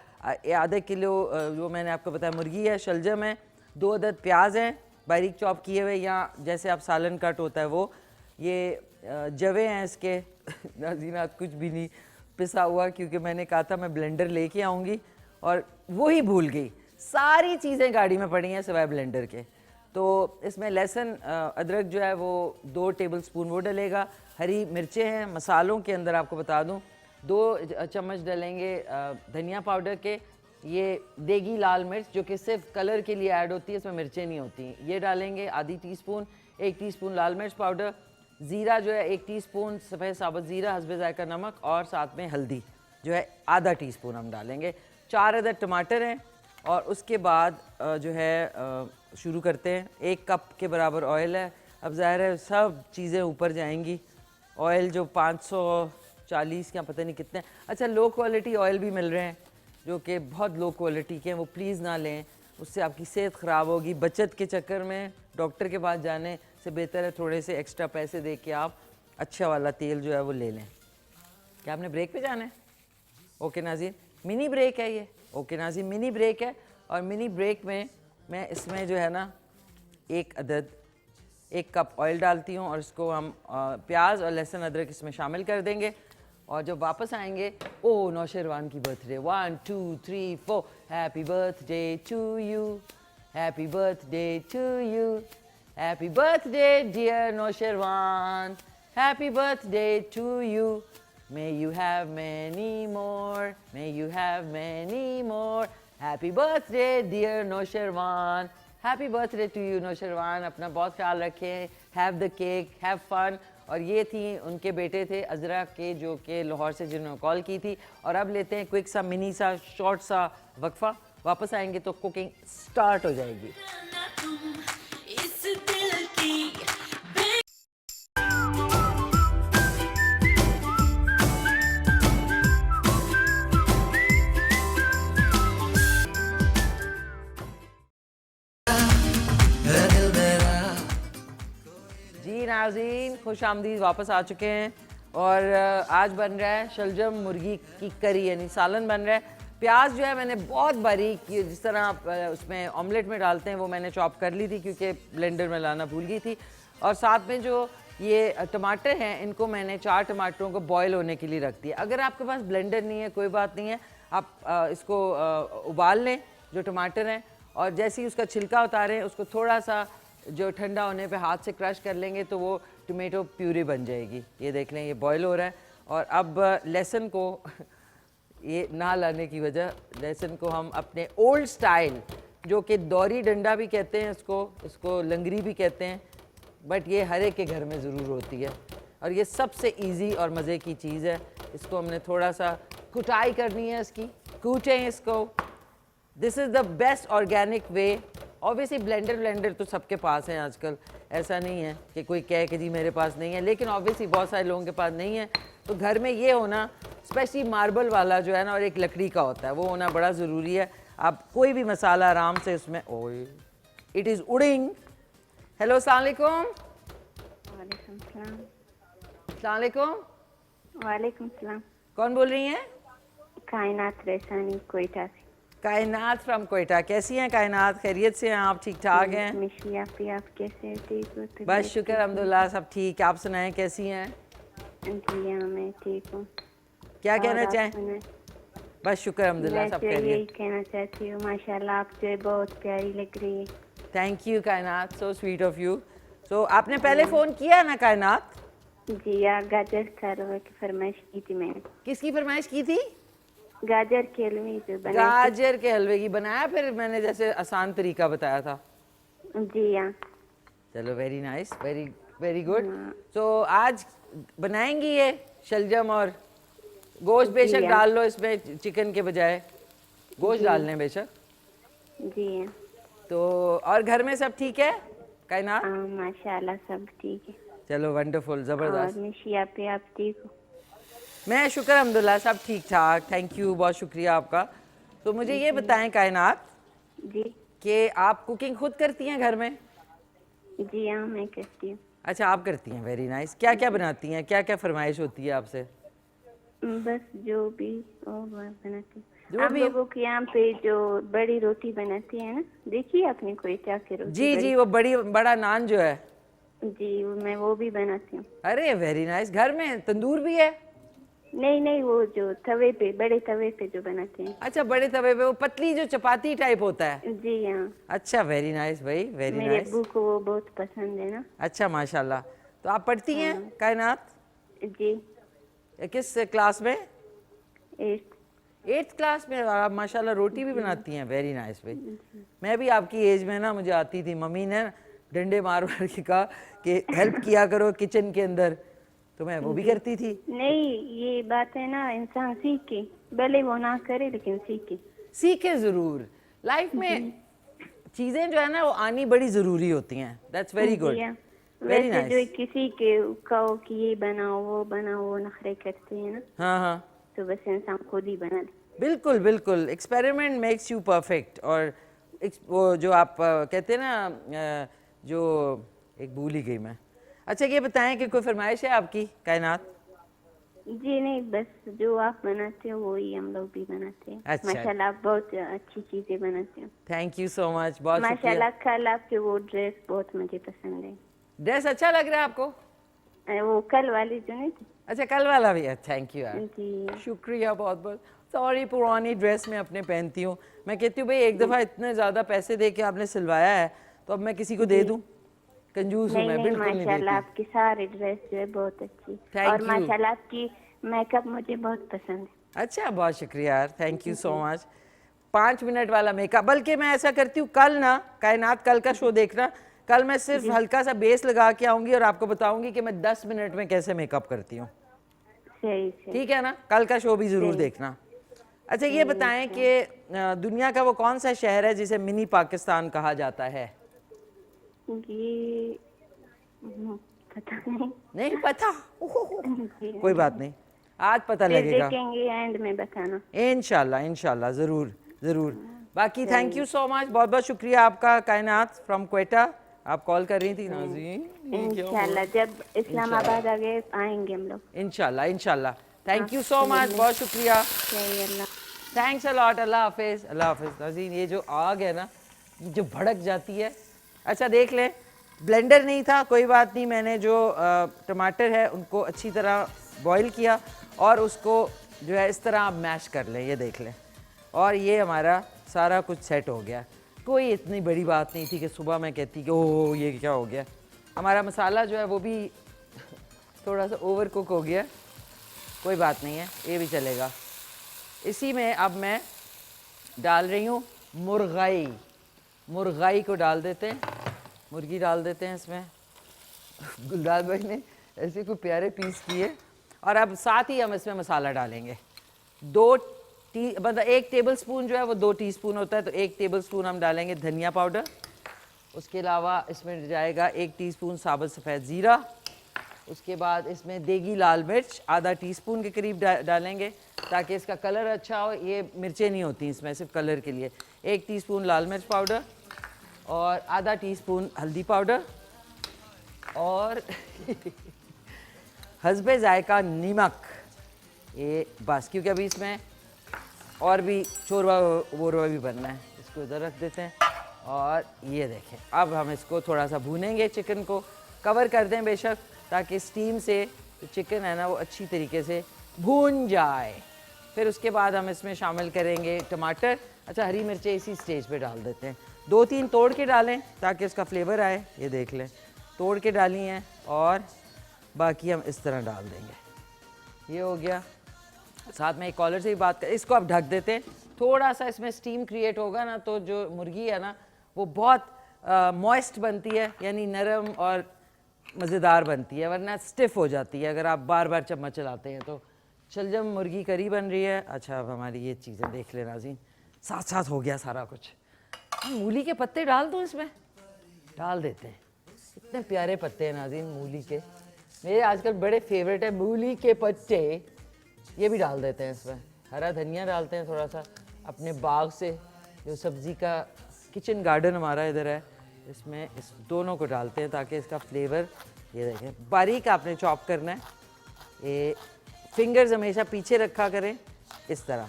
आधे किलो जो मैंने आपको बताया मुर्गी है, शलजम है, 2 अदद प्याज हैं बारीक चॉप किए हुए, या जैसे आप सालन कट होता है वो, ये जवे हैं इसके नाज़रीन आज कुछ भी नहीं पिसा हुआ, क्योंकि मैंने कहा था मैं ब्लेंडर लेके आऊँगी और वो ही भूल गई, सारी चीज़ें गाड़ी में पड़ी हैं सिवाय ब्लेंडर के। तो इसमें लहसुन अदरक जो है वो 2 टेबलस्पून वो डलेगा। हरी मिर्चें हैं मसालों के अंदर, आपको बता दूं 2 चम्मच डलेंगे धनिया पाउडर के, ये देगी लाल मिर्च जो कि सिर्फ कलर के लिए ऐड होती है, इसमें मिर्चें नहीं होती, ये डालेंगे आधी टीस्पून। 1 टीस्पून लाल मिर्च पाउडर, ज़ीरा जो है 1 टीस्पून, सफ़ेद साबुत ज़ीरा, हस्बे ज़ायका नमक, और साथ में हल्दी जो है आधा टीस्पून हम डालेंगे। 4 अदद टमाटर हैं, और उसके बाद जो है शुरू करते हैं। 1 कप के बराबर ऑयल है। अब ज़ाहिर है सब चीज़ें ऊपर जाएंगी, ऑयल जो 540 क्या पता नहीं कितने, अच्छा लो क्वालिटी ऑयल भी मिल रहे हैं जो कि बहुत लो क्वालिटी के हैं, वो प्लीज़ ना लें, उससे आपकी सेहत ख़राब होगी। बचत के चक्कर में डॉक्टर के पास जाने से बेहतर है थोड़े से एक्स्ट्रा पैसे दे के आप अच्छा वाला तेल जो है वो ले लें। क्या आपने ब्रेक पे जाना है? ओके नाज़रीन, मिनी ब्रेक है ये। ओके नाज़रीन, मिनी ब्रेक है, और मिनी ब्रेक में मैं इसमें जो है ना 1 कप ऑयल डालती हूँ, और इसको हम प्याज और लहसुन अदरक इसमें शामिल कर देंगे। और जब वापस आएंगे, ओ नौशेरवान की birthday, 1 2 3 4, happy birthday to you, happy birthday to you, happy birthday dear Nausherwan, happy birthday to you, may you have many more, may you have many more, happy birthday dear Nausherwan, happy birthday to you Nausherwan, अपना बहुत ख्याल रखें, have the cake, have fun। और ये थी उनके बेटे थे अजरा के, जो कि लाहौर से, जिन्होंने कॉल की थी। और अब लेते हैं क्विक सा मिनी सा शॉर्ट सा वक्फा, वापस आएंगे तो कुकिंग स्टार्ट हो जाएगी। जी नाज़रीन, खुश आमदीद, वापस आ चुके हैं। और आज बन रहा है शलजम मुर्गी की करी, यानी सालन बन रहा है। प्याज जो है मैंने बहुत बारीक, जिस तरह आप उसमें ऑमलेट में डालते हैं, वो मैंने चॉप कर ली थी क्योंकि ब्लेंडर में लाना भूल गई थी। और साथ में जो ये टमाटर हैं, इनको मैंने 4 टमाटरों को बॉयल होने के लिए रख दिया। अगर आपके पास ब्लेंडर नहीं है कोई बात नहीं है, आप इसको उबाल लें जो टमाटर हैं, और जैसे ही उसका छिलका उतारें उसको थोड़ा सा जो ठंडा होने पे हाथ से क्रश कर लेंगे तो वो टोमेटो प्यूरी बन जाएगी। ये देख लें, ये बॉयल हो रहा है। और अब लहसुन को ये ना लाने की वजह, लहसुन को हम अपने ओल्ड स्टाइल, जो कि दौरी डंडा भी कहते हैं इसको लंगरी भी कहते हैं, बट ये हर एक के घर में ज़रूर होती है, और ये सबसे इजी और मज़े की चीज़ है। इसको हमने थोड़ा सा कुटाई करनी है, इसकी कूटें इसको। This is the best organic way. Obviously blender तो सबके पास है आजकल, ऐसा नहीं है कि कोई कहे कि जी मेरे पास नहीं है, लेकिन ऑब्वियसली बहुत सारे लोगों के पास नहीं है। तो घर में ये होना, स्पेशली मार्बल वाला जो है ना, और एक लकड़ी का होता है, वो होना बड़ा ज़रूरी है। आप कोई भी मसाला आराम से उसमें, ओए इट इज़ उडिंग। हेलो, अस्सलाम वालेकुम। वालेकुम सलाम। अस्सलाम वालेकुम। वालेकुम सलाम। कौन बोल रही हैं? कायनात रेसानी, कोयटा से। कायनात फ्रॉम कोयटा। कैसी हैं कायनात? खैरियत से हैं आप? ठीक ठाक हैं? मिशी आप कैसे हैं? ठीक हो? बस शुक्र अल्हम्दुलिल्लाह, सब ठीक। आप सुनाएं कैसी हैं? जी हाँ, मैं ठीक हूँ। क्या कहना चाहें? बस शुक्र अल्हम्दुलिल्लाह, सब मैं खैरियत। यही कहना चाहती हूँ, माशाल्लाह आप जो है बहुत प्यारी लग रही है। थैंक यू कायनात, सो स्वीट ऑफ यू। सो आपने पहले फ़ोन किया ना कायनात? जी हाँ, गाजर का हलवा की फरमाइश की थी मैंने। किसकी फरमाइश की थी? गाजर के हलवे जो बनाए थे। गाजर के हलवे की बनाया, फिर मैंने जैसे आसान तरीका बताया था। जी हाँ। चलो, very nice, very very good. तो आज बनाएंगी ये शलजम और गोश्त, बेशक डाल लो इसमें, चिकन के बजाय गोश्त डाल लें बेशक। जी हाँ। तो और घर में सब ठीक है कायनात? माशाल्लाह सब ठीक है। चलो, वंडरफुल, ज़बरदस्त। और मिशी आप ठीक हो? मैं शुक्र अल्हम्दुलिल्लाह सब ठीक ठाक, थैंक यू, बहुत शुक्रिया आपका। तो मुझे ये बताएं कायनात जी कि आप कुकिंग खुद करती हैं घर में? जी हाँ, मैं करती हूँ। अच्छा आप करती हैं, वेरी नाइस। क्या क्या बनाती हैं, क्या क्या फरमाइश होती है आपसे? बस जो भी वो बनाती हूँ। जो हम भी। लोगों के यहाँ पे जो बड़ी रोटी बनाती है ना, देखी है आपने कोयटा की रोटी जी बड़ी? जी, वो बड़ा नान जो है। जी मैं वो भी बनाती हूँ। अरे वेरी नाइस, घर में तंदूर भी है? नहीं नहीं, वो जो तवे पे, बड़े तवे पे जो बनाते हैं। अच्छा बड़े तवे पे, वो पतली जो चपाती टाइप होता है। जी हाँ, अच्छा वेरी नाइस भाई, वेरी मेरे नाइस। अब्बू को वो बहुत पसंद है ना। अच्छा माशाल्लाह। तो आप पढ़ती हैं हाँ कायनात? जी, किस क्लास में? 8। 8th क्लास में? आप माशाल्लाह रोटी भी बनाती हैं, वेरी नाइस भाई। मैं भी आपकी एज में ना, मुझे आती थी, मम्मी ने डंडे मार मार के कहा कि हेल्प किया करो किचन के अंदर, तो मैं वो भी करती थी। नहीं, ये बात है ना, इंसान सीखे, भले वो ना करे लेकिन सीखे। सीखे ज़रूर, लाइफ में चीज़ें जो है ना वो आनी बड़ी ज़रूरी होती हैं। दैट्स वेरी गुड, जी हाँ। वेरी वैसे जो नाइस। किसी के कहो कि ये बनाओ वो बनाओ, वो नखरे करते हैं ना, हाँ हाँ, तो बस इंसान खुद ही बना ले। बिल्कुल बिल्कुल, एक्सपेरिमेंट मेक्स यू परफेक्ट। और वो जो आप कहते हैं ना जो एक भूल ही गई मैं। अच्छा ये बताएं कि कोई फरमाइश है आपकी कायनात? जी नहीं, बस जो आप बनाते हो वही हम लोग भी बनाते हैं। अच्छा। माशाल्लाह आप बहुत अच्छी चीजें बनाते हो। थैंक यू सो मच, बहुत शुक्रिया। माशाल्लाह कल आपके वो ड्रेस बहुत मुझे पसंद है। ड्रेस अच्छा लग रहा है आपको? वो कल वाली जो नहीं थी। अच्छा कल वाला भी है, थैंक यू यार, जी शुक्रिया बहुत बहुत। सॉरी, पुरानी ड्रेस मैं अपने पहनती हूँ। मैं कहती हूँ भाई एक दफ़ा इतने ज़्यादा पैसे दे के आपने सिलवाया है तो अब मैं किसी को दे दूँ? कंजूस हूँ नहीं मैं, नहीं, बिल्कुल नहीं माशाल्लाह देती। आपकी सारी ड्रेस जो है बहुत अच्छी। Thank और you. माशाल्लाह आपकी मेकअप मुझे बहुत पसंद है। अच्छा बहुत शुक्रिया यार, thank you so much. 5 minute वाला मेकअप, बल्कि मैं ऐसा करती हूँ कल ना कायनात, कल का शो देखना, कल मैं सिर्फ हल्का सा बेस लगा के आऊँगी और आपको बताऊँगी कि मैं 10 मिनट में कैसे मेकअप करती हूँ। सही सही ठीक है ना, कल का शो भी ज़रूर सही। देखना। अच्छा ये बताएं कि दुनिया का वो कौन सा शहर है जिसे मिनी पाकिस्तान कहा जाता है? ये पता नहीं। नहीं पता? जी कोई बात नहीं, आज पता फिर लगेगा देखेंगे, एंड में बताना। इंशाल्लाह, इंशाल्लाह ज़रूर ज़रूर। बाकी सही। थैंक यू सो मच, बहुत बहुत शुक्रिया आपका कायनात फ्रॉम क्वेटा। आप कॉल कर रही थी नाज़रीन, ये क्या हो रहा इंशाल्लाह है? जब इस्लामाबाद आ गए आएंगे हम लोग। इंशाल्लाह इंशाल्लाह। थैंक यू सो हाँ, मच, मिलने। बहुत शुक्रिया। सही, अल्लाह। थैंक्स अ लॉट, अल्लाह हाफिज़, अल्लाह हाफिज़। नाज़रीन ये जो आग है ना, जो भड़क जाती है। अच्छा देख लें, ब्लेंडर नहीं था, कोई बात नहीं, मैंने जो टमाटर है उनको अच्छी तरह बॉईल किया और उसको जो है इस तरह आप मैश कर लें, ये देख लें। और ये हमारा सारा कुछ सेट हो गया। कोई इतनी बड़ी बात नहीं थी कि सुबह मैं कहती कि ओह ये क्या हो गया। हमारा मसाला जो है वो भी थोड़ा सा ओवर कुक हो गया, कोई बात नहीं है, ये भी चलेगा। इसी में अब मैं डाल रही हूँ मुर्गाई। मुर्गाई को डाल देते हैं, मुर्गी डाल देते हैं इसमें। गुलदार भाई ने ऐसे कोई प्यारे पीस किए। और अब साथ ही हम इसमें मसाला डालेंगे। 1 टेबल स्पून जो है वो 2 टीस्पून होता है, तो 1 टेबल स्पून हम डालेंगे धनिया पाउडर। उसके अलावा इसमें जाएगा 1 टीस्पून साबुत सफ़ेद ज़ीरा। उसके बाद इसमें देगी लाल मिर्च आधा टीस्पून के करीब डालेंगे ताकि इसका कलर अच्छा हो। ये मिर्चें नहीं होती इसमें, सिर्फ कलर के लिए। 1 टीस्पून लाल मिर्च पाउडर और आधा टीस्पून हल्दी पाउडर और हस्बे जायका नमक। ये बस, क्योंकि अभी इसमें और भी शोरबा वोरबा भी बनना है। इसको इधर रख देते हैं और ये देखें, अब हम इसको थोड़ा सा भूनेंगे। चिकन को कवर कर दें बेशक, ताकि स्टीम से जो चिकन है ना वो अच्छी तरीके से भून जाए। फिर उसके बाद हम इसमें शामिल करेंगे टमाटर। अच्छा हरी मिर्चें इसी स्टेज पे डाल देते हैं, 2-3 तोड़ के डालें ताकि उसका फ्लेवर आए। ये देख लें, तोड़ के डाली हैं और बाकी हम इस तरह डाल देंगे। ये हो गया। साथ में एक कॉलर से भी बात कर, इसको अब ढक देते हैं। थोड़ा सा इसमें स्टीम क्रिएट होगा ना तो जो मुर्गी है ना वो बहुत मॉइस्ट बनती है, यानी नरम और मज़ेदार बनती है, वरना स्टिफ़ हो जाती है अगर आप बार बार चम्मच चलाते हैं तो। शलजम मुर्गी करी बन रही है। अच्छा अब हमारी ये चीज़ें देख लेना जी, साथ साथ हो गया सारा कुछ। मूली के पत्ते डाल दूँ इसमें? डाल देते हैं, इतने प्यारे पत्ते हैं नाज़रीन मूली के, मेरे आजकल बड़े फेवरेट है मूली के पत्ते। ये भी डाल देते हैं इसमें, हरा धनिया डालते हैं थोड़ा सा अपने बाग से, जो सब्ज़ी का किचन गार्डन हमारा इधर है, इसमें इस दोनों को डालते हैं ताकि इसका फ्लेवर, ये देखें बारीक आपने चॉप करना है, ये फिंगर्स हमेशा पीछे रखा करें इस तरह।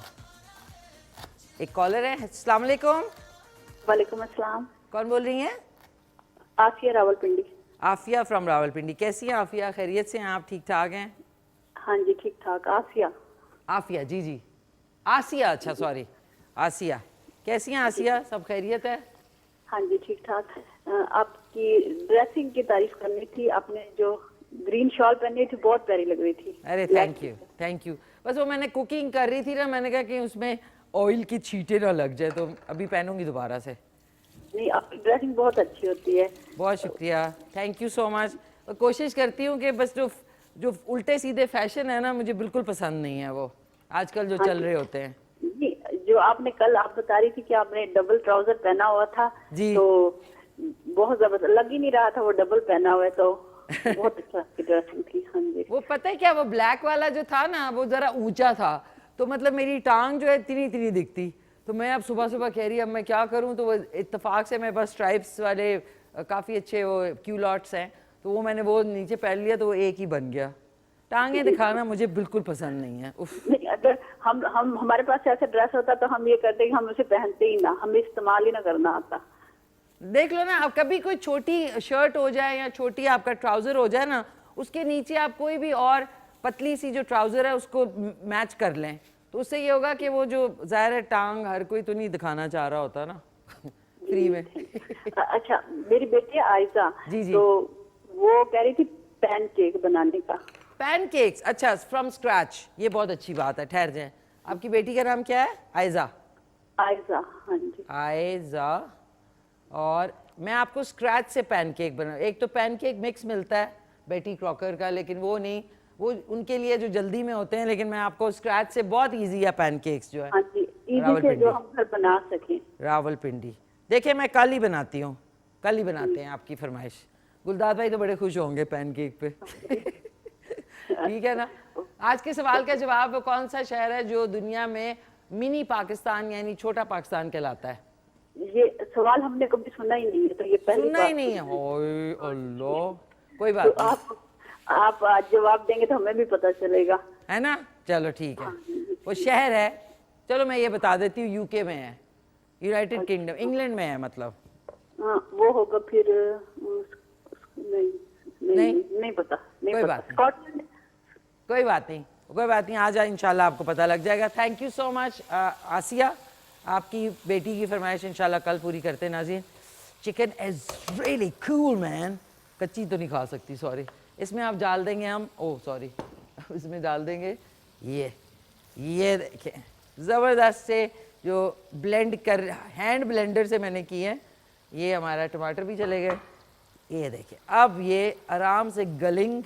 एक कॉलर है, अस्सलाम वालेकुम। वालेकुम अस्सलाम। कौन बोल रही हैं? आसिया रावलपिंडी। आफिया फ्रॉम रावलपिंडी। कैसी हैं आफिया, खैरियत से हैं आप, ठीक ठाक हैं? हाँ जी ठीक ठाक। आसिया। आफिया जी जी, आसिया, अच्छा सॉरी आसिया। कैसी हैं आसिया, सब खैरियत है? हाँ जी ठीक ठाक। आपकी ड्रेसिंग की तारीफ करनी थी, आपने जो ग्रीन शॉल पहनी थी बहुत प्यारी लग रही थी। अरे थैंक यू थैंक यू। बस वो मैंने कुकिंग कर रही थी ना, मैंने कहा कि उसमें ऑयल की छींटे ना लग जाए, तो अभी पहनूंगी दोबारा से। नहीं, आपकी ड्रेसिंग बहुत अच्छी होती है। बहुत शुक्रिया, थैंक यू सो मच। कोशिश करती हूँ कि बस जो जो उल्टे सीधे फैशन है ना, मुझे बिल्कुल पसंद नहीं है वो आजकल जो चल रहे होते हैं। जी, जो आपने कल आप बता रही थी कि आपने डबल ट्राउजर पहना हुआ था जी। तो बहुत जबरदस्त लग ही नहीं रहा था वो डबल पहना हुआ है, तो बहुत अच्छा आपकी ड्रेसिंग थी। हाँ जी। वो पता है क्या, वो ब्लैक वाला जो था ना वो ज़रा ऊंचा था, तो मतलब मेरी टांग जो है इतनी इतनी दिखती, तो मैं अब सुबह सुबह कह रही अब मैं क्या करूं, तो वो इत्तेफाक से मेरे पास स्ट्राइप्स वाले काफ़ी अच्छे वो क्यूलॉट्स हैं, तो वो मैंने वो नीचे पहन लिया, तो वो एक ही बन गया। टांगे दिखाना मुझे बिल्कुल पसंद नहीं है। उफ। नहीं, अगर हम हमारे पास ऐसा ड्रेस होता तो हम ये करते कि हम उसे पहनते ही ना, हमें इस्तेमाल ही ना करना आता। देख लो ना, अब कभी कोई छोटी शर्ट हो जाए या छोटी आपका ट्राउज़र हो जाए ना, उसके नीचे आप कोई भी और पतली सी जो ट्राउज़र है उसको मैच कर लें, तो उससे ये होगा कि वो जो ज़ाहिर है टांग हर कोई तो नहीं दिखाना चाह रहा होता ना फ्री में। अच्छा, मेरी बेटी है आयजा, जी, जी। तो वो कह रही थी पैन केक बनाने का। पैनकेक्स, अच्छा फ्रॉम स्क्रैच, ये बहुत अच्छी बात है। ठहर जाएं, आपकी बेटी का नाम क्या है? आयजा। आयजा, हाँ जी। आयजा। और मैं आपको स्क्रैच से पैनकेक बना, एक तो पैनकेक मिक्स मिलता है बेटी क्रॉकर का, लेकिन वो नहीं, वो उनके लिए जो जल्दी में होते हैं, लेकिन मैं आपको स्क्रैच से बहुत इजी है पैनकेक्स जो है। हाँ जी, इजी से रावलपिंडी। जो हम घर बना सकें। रावलपिंडी। देखिए मैं कल ही बनाती हूँ, कल ही बनाते हैं आपकी फरमाइश। गुलदार भाई तो बड़े खुश होंगे पैनकेक पे। ठीक है ना। आज के सवाल का जवाब, वो कौन सा शहर है जो दुनिया में मिनी पाकिस्तान यानी छोटा पाकिस्तान कहलाता है? ये सवाल हमने कभी सुना ही नहीं है, तो ये पहली सुनना बार ही नहीं है। ओए अल्लाह, कोई तो बात नहीं आप आज जवाब देंगे तो हमें भी पता चलेगा, है ना। चलो ठीक है, वो शहर है, चलो मैं ये बता देती हूँ, यूके में है, यूनाइटेड किंगडम, इंग्लैंड में है मतलब। हाँ, वो होगा फिर नहीं नहीं? नहीं पता, नहीं कोई पता। बात नहीं। स्कॉटलैंड। कोई बात नहीं, कोई बात नहीं, आ जाए इंशाल्लाह आपको पता लग जाएगा। थैंक यू सो मच आसिया, आपकी बेटी की फरमाइश इंशाल्लाह कल पूरी करते हैं। नाज़रीन, chicken is really cool man. कच्ची तो नहीं खा सकती, सॉरी। इसमें आप डाल देंगे हम, ओह सॉरी, इसमें डाल देंगे ये देखें ज़बरदस्त से जो ब्लेंड कर, हैंड ब्लेंडर से मैंने की है। ये हमारा टमाटर भी चले गए, ये देखिए अब ये आराम से गलिंग।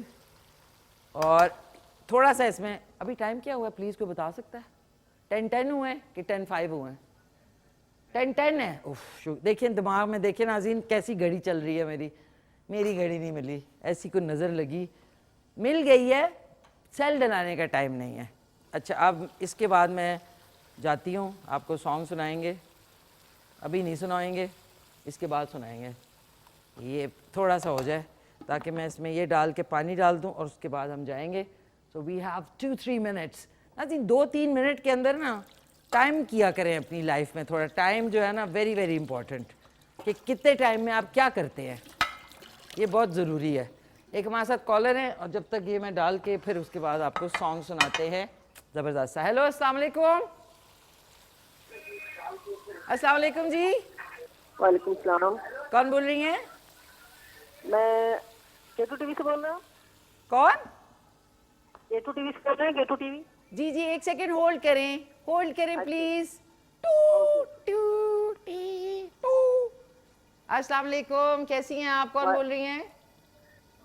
और थोड़ा सा इसमें, अभी टाइम क्या हुआ है प्लीज़ कोई बता सकता है? 10:10 हुए हैं कि 10:05 हुए हैं? 10:10 है। उफ, देखिए दिमाग में, देखिए नाज़रीन कैसी घड़ी चल रही है मेरी घड़ी नहीं मिली, ऐसी कोई नज़र लगी, मिल गई है, सेल डलाने का टाइम नहीं है। अच्छा, अब इसके बाद मैं जाती हूँ, आपको सॉन्ग सुनाएंगे, अभी नहीं सुनाएंगे, इसके बाद सुनाएंगे। ये थोड़ा सा हो जाए ताकि मैं इसमें ये डाल के पानी डाल दूँ और उसके बाद हम जाएंगे। So we have 2-3 minutes. नाज़रीन 2-3 मिनट के अंदर ना टाइम किया करें अपनी लाइफ में, थोड़ा टाइम जो है ना वेरी वेरी इंपॉर्टेंट, कि कितने टाइम में आप क्या करते हैं, ये बहुत ज़रूरी है। एक हमारे साथ कॉलर हैं, और जब तक ये मैं डाल के फिर उसके बाद आपको सॉन्ग सुनाते हैं ज़बरदस्त सा। हेलो, अस्सलाम वालेकुम। अस्सलाम वालेकुम जी। वालेकुम सलाम। कौन बोल रही हैं? मैं गेटू टीवी से बोल रहा हूँ। कौन? गेटू टीवी से बोल रहे हैं, गेटू टीवी। जी जी, एक सेकेंड होल्ड करें please. Two two T two. अस्सलाम वालेकुम, कैसी हैं आप? कौन बोल रही हैं?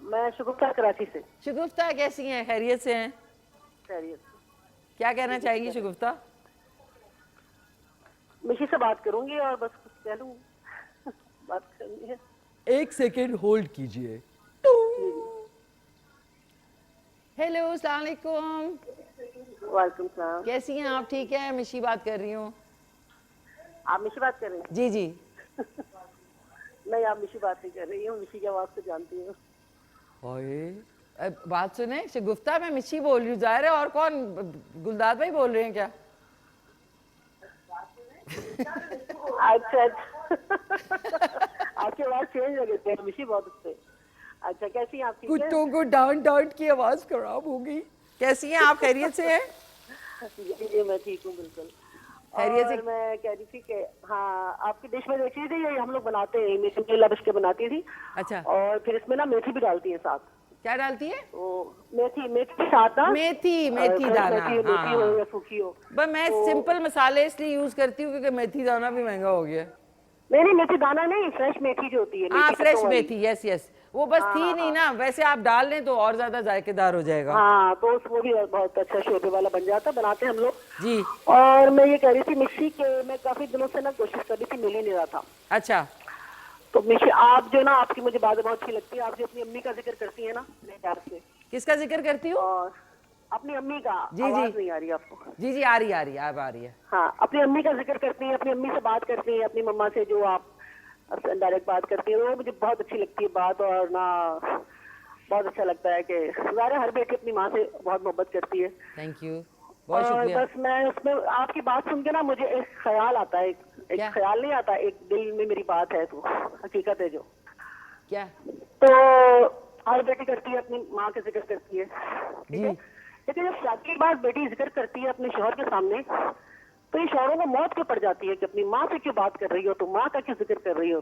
मैं शगुफ्ता कराची से। शगुफ्ता, कैसी हैं? खैरियत से हैं? खैरियत। क्या कहना चाहेंगी शगुफ्ता? मिशी से बात करूंगी और बस कुछ कह लूँ। बात करनी है। एक सेकेंड होल्ड कीजिए। हेलो, अस्सलाम वालेकुम। वालेकुम सलाम। कैसी हैं आप? ठीक है, मिशी बात कर रही हूँ। आप मिशी बात कर रही हैं? जी जी। नहीं, आप मिशी बात नहीं कर रही हूँ, मिशी की आवाज तो जानती हूँ। ओए बात सुने शगुफ्ता, मैं मिशी बोल रही हूँ। जाहिर है, और कौन? गुलदार भाई बोल रहे हैं क्या? अच्छा आपकी आवाज चेंज हो गई, मिशी बहुत अच्छे। अच्छा, कैसी हैं आप? ठीक है? कुत्तों को डांट डांट की आवाज खराब हो गई। कैसी हैं आप? खैरियत से हैं? जी मैं ठीक हूँ बिल्कुल। खैरियत से? और मैं कह रही थी कि हाँ, आपकी डिश में देख रही थी, ये हम लोग बनाते हैं, मेथी लबिश के बनाती थी। अच्छा। और फिर इसमें ना मेथी भी डालती है साथ। क्या डालती है? तो मेथी के साथ ना, मेथी दाना। मेथी हो या सूखी हो। बस मैं सिंपल मसाले इसलिए यूज करती हूँ क्योंकि मेथी दाना भी महंगा हो गया। नहीं, मेथी दाना नहीं, फ्रेश मेथी जो होती है। हाँ, मेथी फ्रेश पत्तों वाली। मेथी, यस यस। वो बस थी नहीं ना, वैसे आप डाल लें तो और ज्यादा जायकेदार हो जाएगा। हाँ, तो वो भी बहुत अच्छा शोरबे वाला बन जाता, बनाते हैं हम लोग जी। और मैं ये कह रही थी मिक्सी के, मैं काफी दिनों से ना कोशिश कर रही थी, मिल ही नहीं रहा था। अच्छा। तो मिक्सी, आप जो ना, आपकी मुझे बात बहुत अच्छी लगती है, आप जो अपनी अम्मी का जिक्र करती है ना, मेरे प्यार से। किसका जिक्र करती हूँ? और अपनी अम्मी का। जी आवाज जी नहीं आ रही आपको? जी जी, आ रही अब आ रही है। हाँ, अपनी अम्मी का जिक्र करती है, अपनी अम्मी से बात करती है, अपनी मम्मा से जो आप डायरेक्ट बात करती है, वो मुझे बहुत अच्छी लगती है बात। और ना बहुत अच्छा लगता है कि ज़ाहिर हर बेटी अपनी माँ से बहुत मोहब्बत करती है। थैंक यू, बहुत और शुक्रिया। बस मैं उसमें आपकी बात सुन के ना, मुझे एक ख्याल आता है, एक क्या? ख्याल नहीं आता, एक दिल में मेरी बात है, तो हकीकत है जो। क्या? तो हर बेटी करती है, अपनी माँ का जिक्र करती है, ठीक है? लेकिन जब शादी के बाद बेटी जिक्र करती है अपने शौहर के सामने, तो ये शौहरों को मौत क्यों पड़ जाती है कि अपनी माँ से क्यों बात कर रही हो, तो माँ का क्यों जिक्र कर रही हो?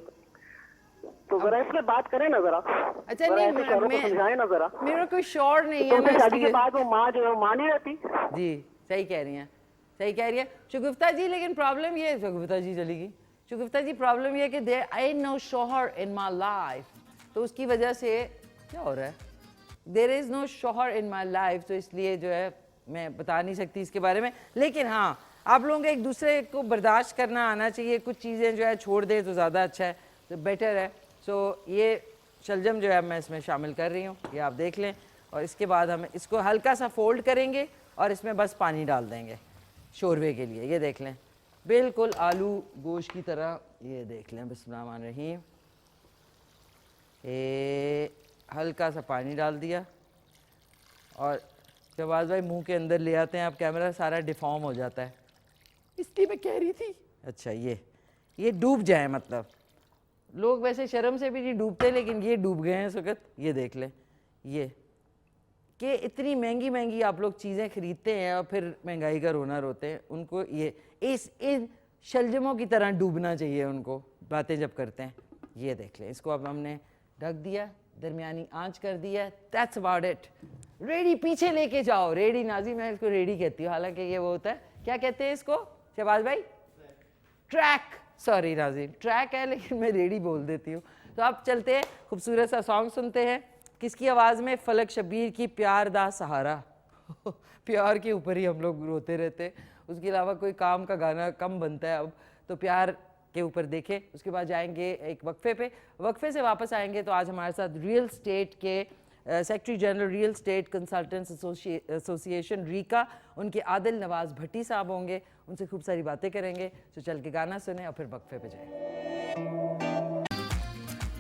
तो जरा इसमें बात करें ना जरा। अच्छा जरा नहीं, ऐसे शौहरों को समझाएं ना जरा। मेरा कोई शौर नहीं तो है उनसे ना, शादी के इसलिए। बाद वो माँ जो है, वो माँ नहीं रहती। जी, सही कह रही हैं, सही कह रही है शगुफ्ता जी। लेकिन प्रॉब्लम ये है, शगुफ्ता जी चली गई। शगुफ्ता जी, प्रॉब्लम ये है कि देयर आई नो शौहर इन माई लाइफ, तो उसकी वजह से क्या हो रहा है? देयर इज़ नो शौहर इन माई लाइफ, तो इसलिए जो है मैं बता नहीं सकती इसके बारे में। लेकिन हाँ, आप लोगों को एक दूसरे को बर्दाश्त करना आना चाहिए। कुछ चीज़ें जो है छोड़ दे तो ज़्यादा अच्छा है, तो बेटर है। सो ये शलजम जो है मैं इसमें शामिल कर रही हूँ, ये आप देख लें। और इसके बाद हम इसको हल्का सा फोल्ड करेंगे और इसमें बस पानी डाल देंगे शोरबे के लिए। ये देख लें, बिल्कुल आलू गोश्त की तरह। ये देख लें, बिस्मिल्लाहिर्रहमानिर्रहीम। हल्का सा पानी डाल दिया और शहबाज भाई मुंह के अंदर ले आते हैं आप, कैमरा सारा डिफॉर्म हो जाता है, इसलिए मैं कह रही थी। अच्छा, ये डूब जाए, मतलब लोग वैसे शर्म से भी नहीं डूबते, लेकिन ये डूब गए हैं इस वक्त। ये देख लें, ये कि इतनी महंगी महंगी आप लोग चीज़ें खरीदते हैं और फिर महंगाई का रोना रोते हैं। उनको ये इन शलजमों की तरह डूबना चाहिए उनको, बातें जब करते हैं। ये देख लें, इसको अब हमने ढक दिया, दरमियानी आंच कर दिया। That's about it. रेडी पीछे लेके जाओ। रेडी नाजी, मैं इसको रेडी कहती हूँ, हालांकि ये वो होता है, क्या कहते हैं इसको शहबाज भाई? ट्रैक। सॉरी नाजी, ट्रैक है लेकिन मैं रेडी बोल देती हूँ। तो अब चलते हैं, खूबसूरत सा सॉन्ग सुनते हैं। किसकी आवाज़ में? फलक शब्बीर की प्यार दा सहारा। प्यार के ऊपर ही हम लोग रोते रहते, उसके अलावा कोई काम का गाना कम बनता है अब, तो प्यार के ऊपर देखें। उसके बाद जाएंगे एक वक्फे पे, वक्फे से वापस आएंगे तो आज हमारे साथ रियल स्टेट के secretary general real state consultants association Rica, उनके आदिल नवाज भट्टी साहब होंगे। उनसे खूब सारी बातें करेंगे। तो चल के गाना सुने और फिर वक्फे पे जाएंगे।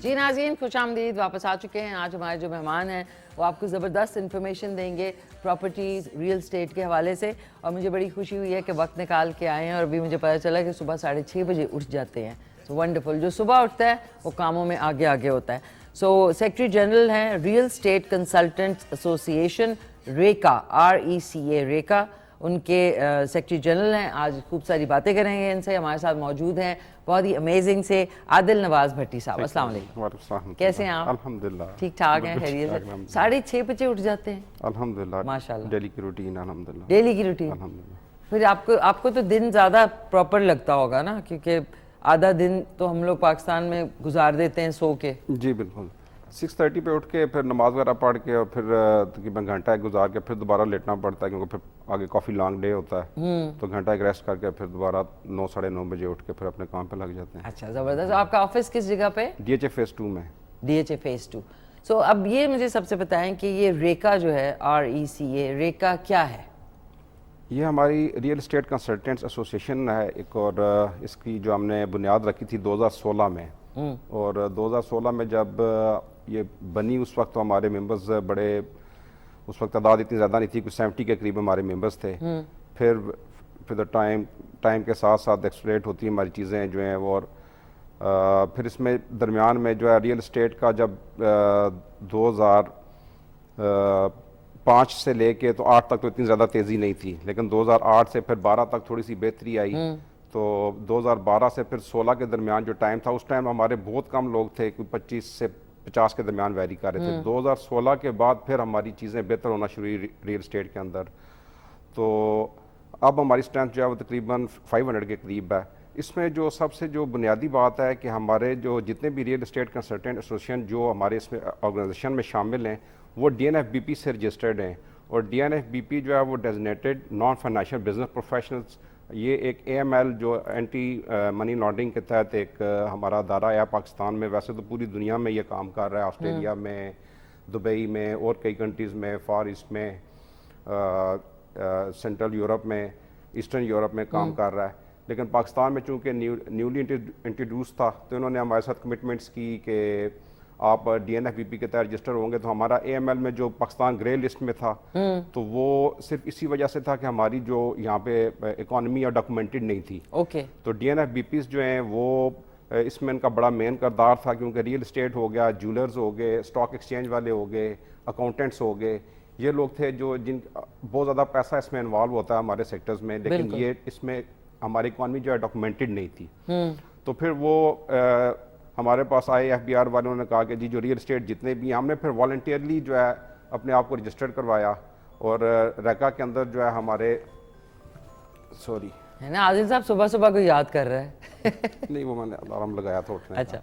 जी नाज़रीन, खुश आमदीद, वापस आ चुके हैं। आज हमारे जो मेहमान हैं वो आपको ज़बरदस्त इन्फॉर्मेशन देंगे प्रॉपर्टीज़ रियल स्टेट के हवाले से। और मुझे बड़ी खुशी हुई है कि वक्त निकाल के आए हैं और अभी मुझे पता चला कि सुबह 6:30 बजे उठ जाते हैं। सो वंडरफुल, जो सुबह उठता है वो कामों में आगे आगे होता है। सो सेक्रेटरी जनरल हैं रियल स्टेट कंसल्टेंट्स एसोसिएशन रेका, RECA रेका, उनके सेक्रेटरी जनरल हैं। आज खूब सारी बातें करेंगे इनसे। हमारे साथ मौजूद हैं बहुत ही अमेजिंग से आदिल नवाज भट्टी साहब। अस्सलाम वालेकुम, कैसे हैं आप? अल्हम्दुलिल्लाह, ठीक ठाक हैं, खैरियत से? 6:30 बजे उठ जाते हैं? अल्हम्दुलिल्लाह, माशाल्लाह। डेली की रूटीन, अल्हम्दुलिल्लाह, डेली की रूटीन। अल्हम्दुलिल्लाह। फिर आपको तो दिन ज़्यादा प्रॉपर लगता होगा ना, क्योंकि आधा दिन तो हम लोग पाकिस्तान में गुजार देते हैं सो के। जी बिल्कुल, 6:30 पे उठ के फिर नमाज वगैरह पढ़ के और फिर तकरीबन घंटा एक गुजार के फिर दोबारा लेटना पड़ता है, क्योंकि फिर आगे काफ़ी लॉन्ग डे होता है। तो घंटा एक रेस्ट करके फिर दोबारा 9 साढ़े 9 बजे उठ के फिर अपने काम पे लग जाते हैं। अच्छा, ज़बरदस्त। आपका ऑफिस किस जगह पे? DHA फेज़ 2 में। DHA phase 2। सो अब ये मुझे सबसे बताएं कि ये रेका जो है RECA रेका क्या है? ये हमारी रियल एस्टेट कंसल्टेंट्स एसोसिएशन है एक, और इसकी जो हमने बुनियाद रखी थी 2016 में, और 2016 में जब ये बनी उस वक्त तो हमारे मेंबर्स बड़े, उस वक्त तादाद इतनी ज़्यादा नहीं थी, कुछ 70 के करीब हमारे मेंबर्स थे। फिर टाइम के साथ साथ एक्सप्लेट होती हमारी चीज़ें जो हैं वो, और फिर इसमें दरमियान में जो है रियल एस्टेट का जब 2005 से लेके तो 8 तक तो इतनी ज़्यादा तेज़ी नहीं थी, लेकिन 2008 से फिर 12 तक थोड़ी सी बेहतरी आई। तो 2012 से फिर 16 के दरमियान जो टाइम था, उस टाइम हमारे बहुत कम लोग थे, कोई 25 से 50 के दरमियान वैरी कर रहे थे। 2016 के बाद फिर हमारी चीज़ें बेहतर होना शुरू हुई रियल एस्टेट के अंदर। तो अब हमारी स्ट्रेंथ जो है वो तकरीबन 500 के करीब है। इसमें जो सबसे जो बुनियादी बात है कि हमारे जो जितने भी रियल एस्टेट कंसल्टेंट एसोसिएशन जो हमारे इसमें ऑर्गेनाइजेशन में शामिल हैं वो DNFBP से रजिस्टर्ड हैं, और DNFBP जो है वो designated non financial business professionals, ये एक AML जो एंटी मनी लॉन्ड्रिंग के तहत एक हमारा अदारा है पाकिस्तान में। वैसे तो पूरी दुनिया में ये काम कर रहा है, ऑस्ट्रेलिया में, दुबई में और कई कंट्रीज़ में, फार ईस्ट में, सेंट्रल यूरोप में, ईस्टर्न यूरोप में काम कर रहा है। लेकिन पाकिस्तान में चूँकि न्यूली इंट्रोड्यूस था तो इन्होंने हमारे साथ कमिटमेंट्स की कि आप DNFBP के तहत रजिस्टर होंगे। तो हमारा AML में जो पाकिस्तान ग्रे लिस्ट में था तो वो सिर्फ इसी वजह से था कि हमारी जो यहाँ पे इकॉनमी और डॉक्यूमेंटेड नहीं थी। तो DNFBPs जो हैं वो इसमें इनका बड़ा मेन किरदार था, क्योंकि रियल एस्टेट हो गया, ज्वेलर्स हो गए, स्टॉक एक्सचेंज वाले हो गए, अकाउंटेंट्स हो गए, ये लोग थे जो बहुत ज़्यादा पैसा इसमें इन्वॉल्व होता है हमारे सेक्टर्स में, लेकिन ये इसमें हमारी इकॉनमी जो है डॉक्यूमेंटेड नहीं थी। तो फिर वो हमारे पास आए FBR वालों ने कहा कि जी जो रियल एस्टेट जितने भी, हमने फिर वॉलंटियरली जो है अपने आप को रजिस्टर्ड करवाया, और रेका के अंदर जो है हमारे सॉरी है ना, आदिल साहब सुबह सुबह को याद कर रहे हैं नहीं वो मैंने अलार्म लगाया था उठने अच्छा। का।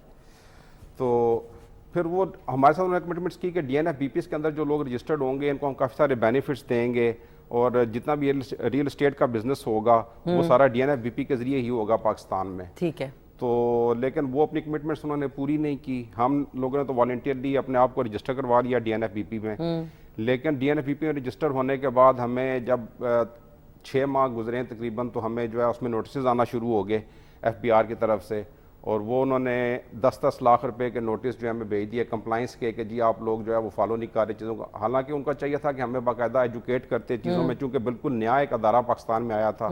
तो फिर वो हमारे साथ उन्होंने कमिटमेंट्स की कि DNFBPs के अंदर जो लोग रजिस्टर्ड होंगे इनको हम काफ़ी सारे बेनिफिट्स देंगे, और जितना भी रियल एस्टेट का बिजनेस होगा वो सारा DNFBP के जरिए ही होगा पाकिस्तान में। ठीक है। तो लेकिन वो अपनी कमिटमेंट्स उन्होंने पूरी नहीं की। हम लोगों ने तो वॉलंटियरली अपने आप को रजिस्टर करवा लिया DNFBP में, लेकिन DNFBP में रजिस्टर होने के बाद हमें जब 6 माह गुजरे तकरीबन, तो हमें जो है उसमें नोटिस आना शुरू हो गए FBR की तरफ से, और वो उन्होंने 10-10 लाख रुपए के नोटिस जो है हमें भेज दिए कंप्लाइंस के कि जी आप लोग जो है वो फॉलो नहीं कर रहे चीज़ों को। हालांकि उनका चाहिए था कि हमें बाकायदा एजुकेट करते चीज़ों में, चूँकि बिल्कुल नया एक अदारा पाकिस्तान में आया था,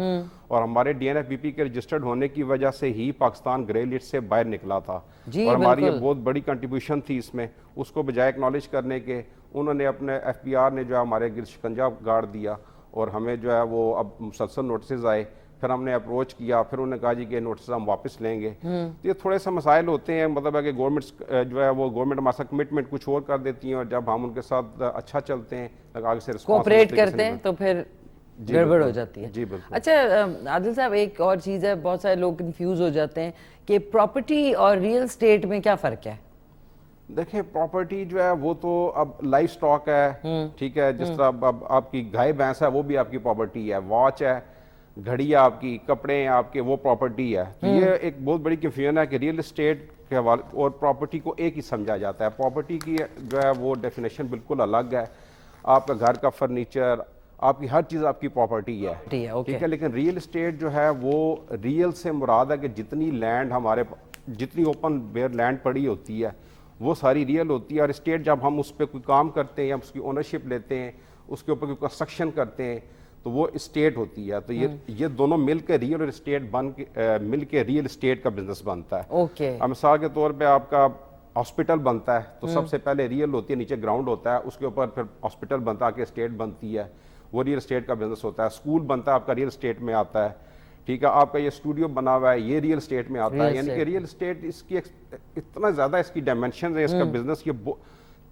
और हमारे DNFBP के रजिस्टर्ड होने की वजह से ही पाकिस्तान ग्रे लिस्ट से बाहर निकला था, और हमारी ये बहुत बड़ी कंट्रीब्यूशन थी इसमें। उसको बजाय एक्नॉलेज करने के उन्होंने अपने FBR ने जो है हमारे गिर शिकंजा गाड़ दिया, और हमें जो है वो अब मुसलसल नोटिस आए। फिर हमने अप्रोच किया, फिर उन्होंने कहा जी कि नोटिस हम वापस लेंगे। तो ये थोड़े से मसाइल होते हैं, मतलब है कि गवर्नमेंट जो है वो गवर्नमेंट हमारे साथ कमिटमेंट कुछ और कर देती है, और जब हम उनके साथ अच्छा चलते हैं, आगे से कोऑपरेट करते हैं तो फिर गड़बड़ हो जाती है। जी बिल्कुल। अच्छा आदिल साहब, एक और चीज़ है, बहुत सारे लोग कंफ्यूज हो जाते हैं कि प्रॉपर्टी और रियल एस्टेट में क्या फ़र्क है? देखिए प्रॉपर्टी जो है वो तो अब लाइफ स्टॉक है, ठीक है, जिस तरह अब आपकी गाय भैंस है वो भी आपकी प्रॉपर्टी है, वॉच है, घड़ी है आपकी, कपड़े हैं आपके, वो प्रॉपर्टी है। तो ये एक बहुत बड़ी कंफ्यूजन है कि रियल एस्टेट के हवाले और प्रॉपर्टी को एक ही समझा जाता है। प्रॉपर्टी की जो है वो डेफिनेशन बिल्कुल अलग है। आपका घर का फर्नीचर, आपकी हर चीज़ आपकी प्रॉपर्टी है, ठीक है। लेकिन रियल एस्टेट जो है वो रियल से मुराद है कि जितनी लैंड हमारे, जितनी ओपन बेयर लैंड पड़ी होती है वो सारी रियल होती है, और स्टेट जब हम उस पर कोई काम करते हैं या उसकी ओनरशिप लेते हैं, उसके ऊपर कोई कंस्ट्रक्शन करते हैं, तो वो स्टेट होती है। तो ये दोनों मिलकर रियल और स्टेट बन के मिलकर रियल स्टेट का बिजनेस बनता है। अब मिसाल के तौर पे आपका हॉस्पिटल बनता है तो सबसे पहले रियल होती है, नीचे ग्राउंड होता है, उसके ऊपर फिर हॉस्पिटल बनता है, आके स्टेट बनती है, वो रियल स्टेट का बिजनेस होता है। स्कूल बनता है आपका रियल स्टेट में आता है, ठीक है। आपका ये स्टूडियो बना हुआ है, ये रियल स्टेट में आता है। यानी कि रियल स्टेट इसकी इतना ज़्यादा इसकी डायमेंशन है, इसका बिजनेस ये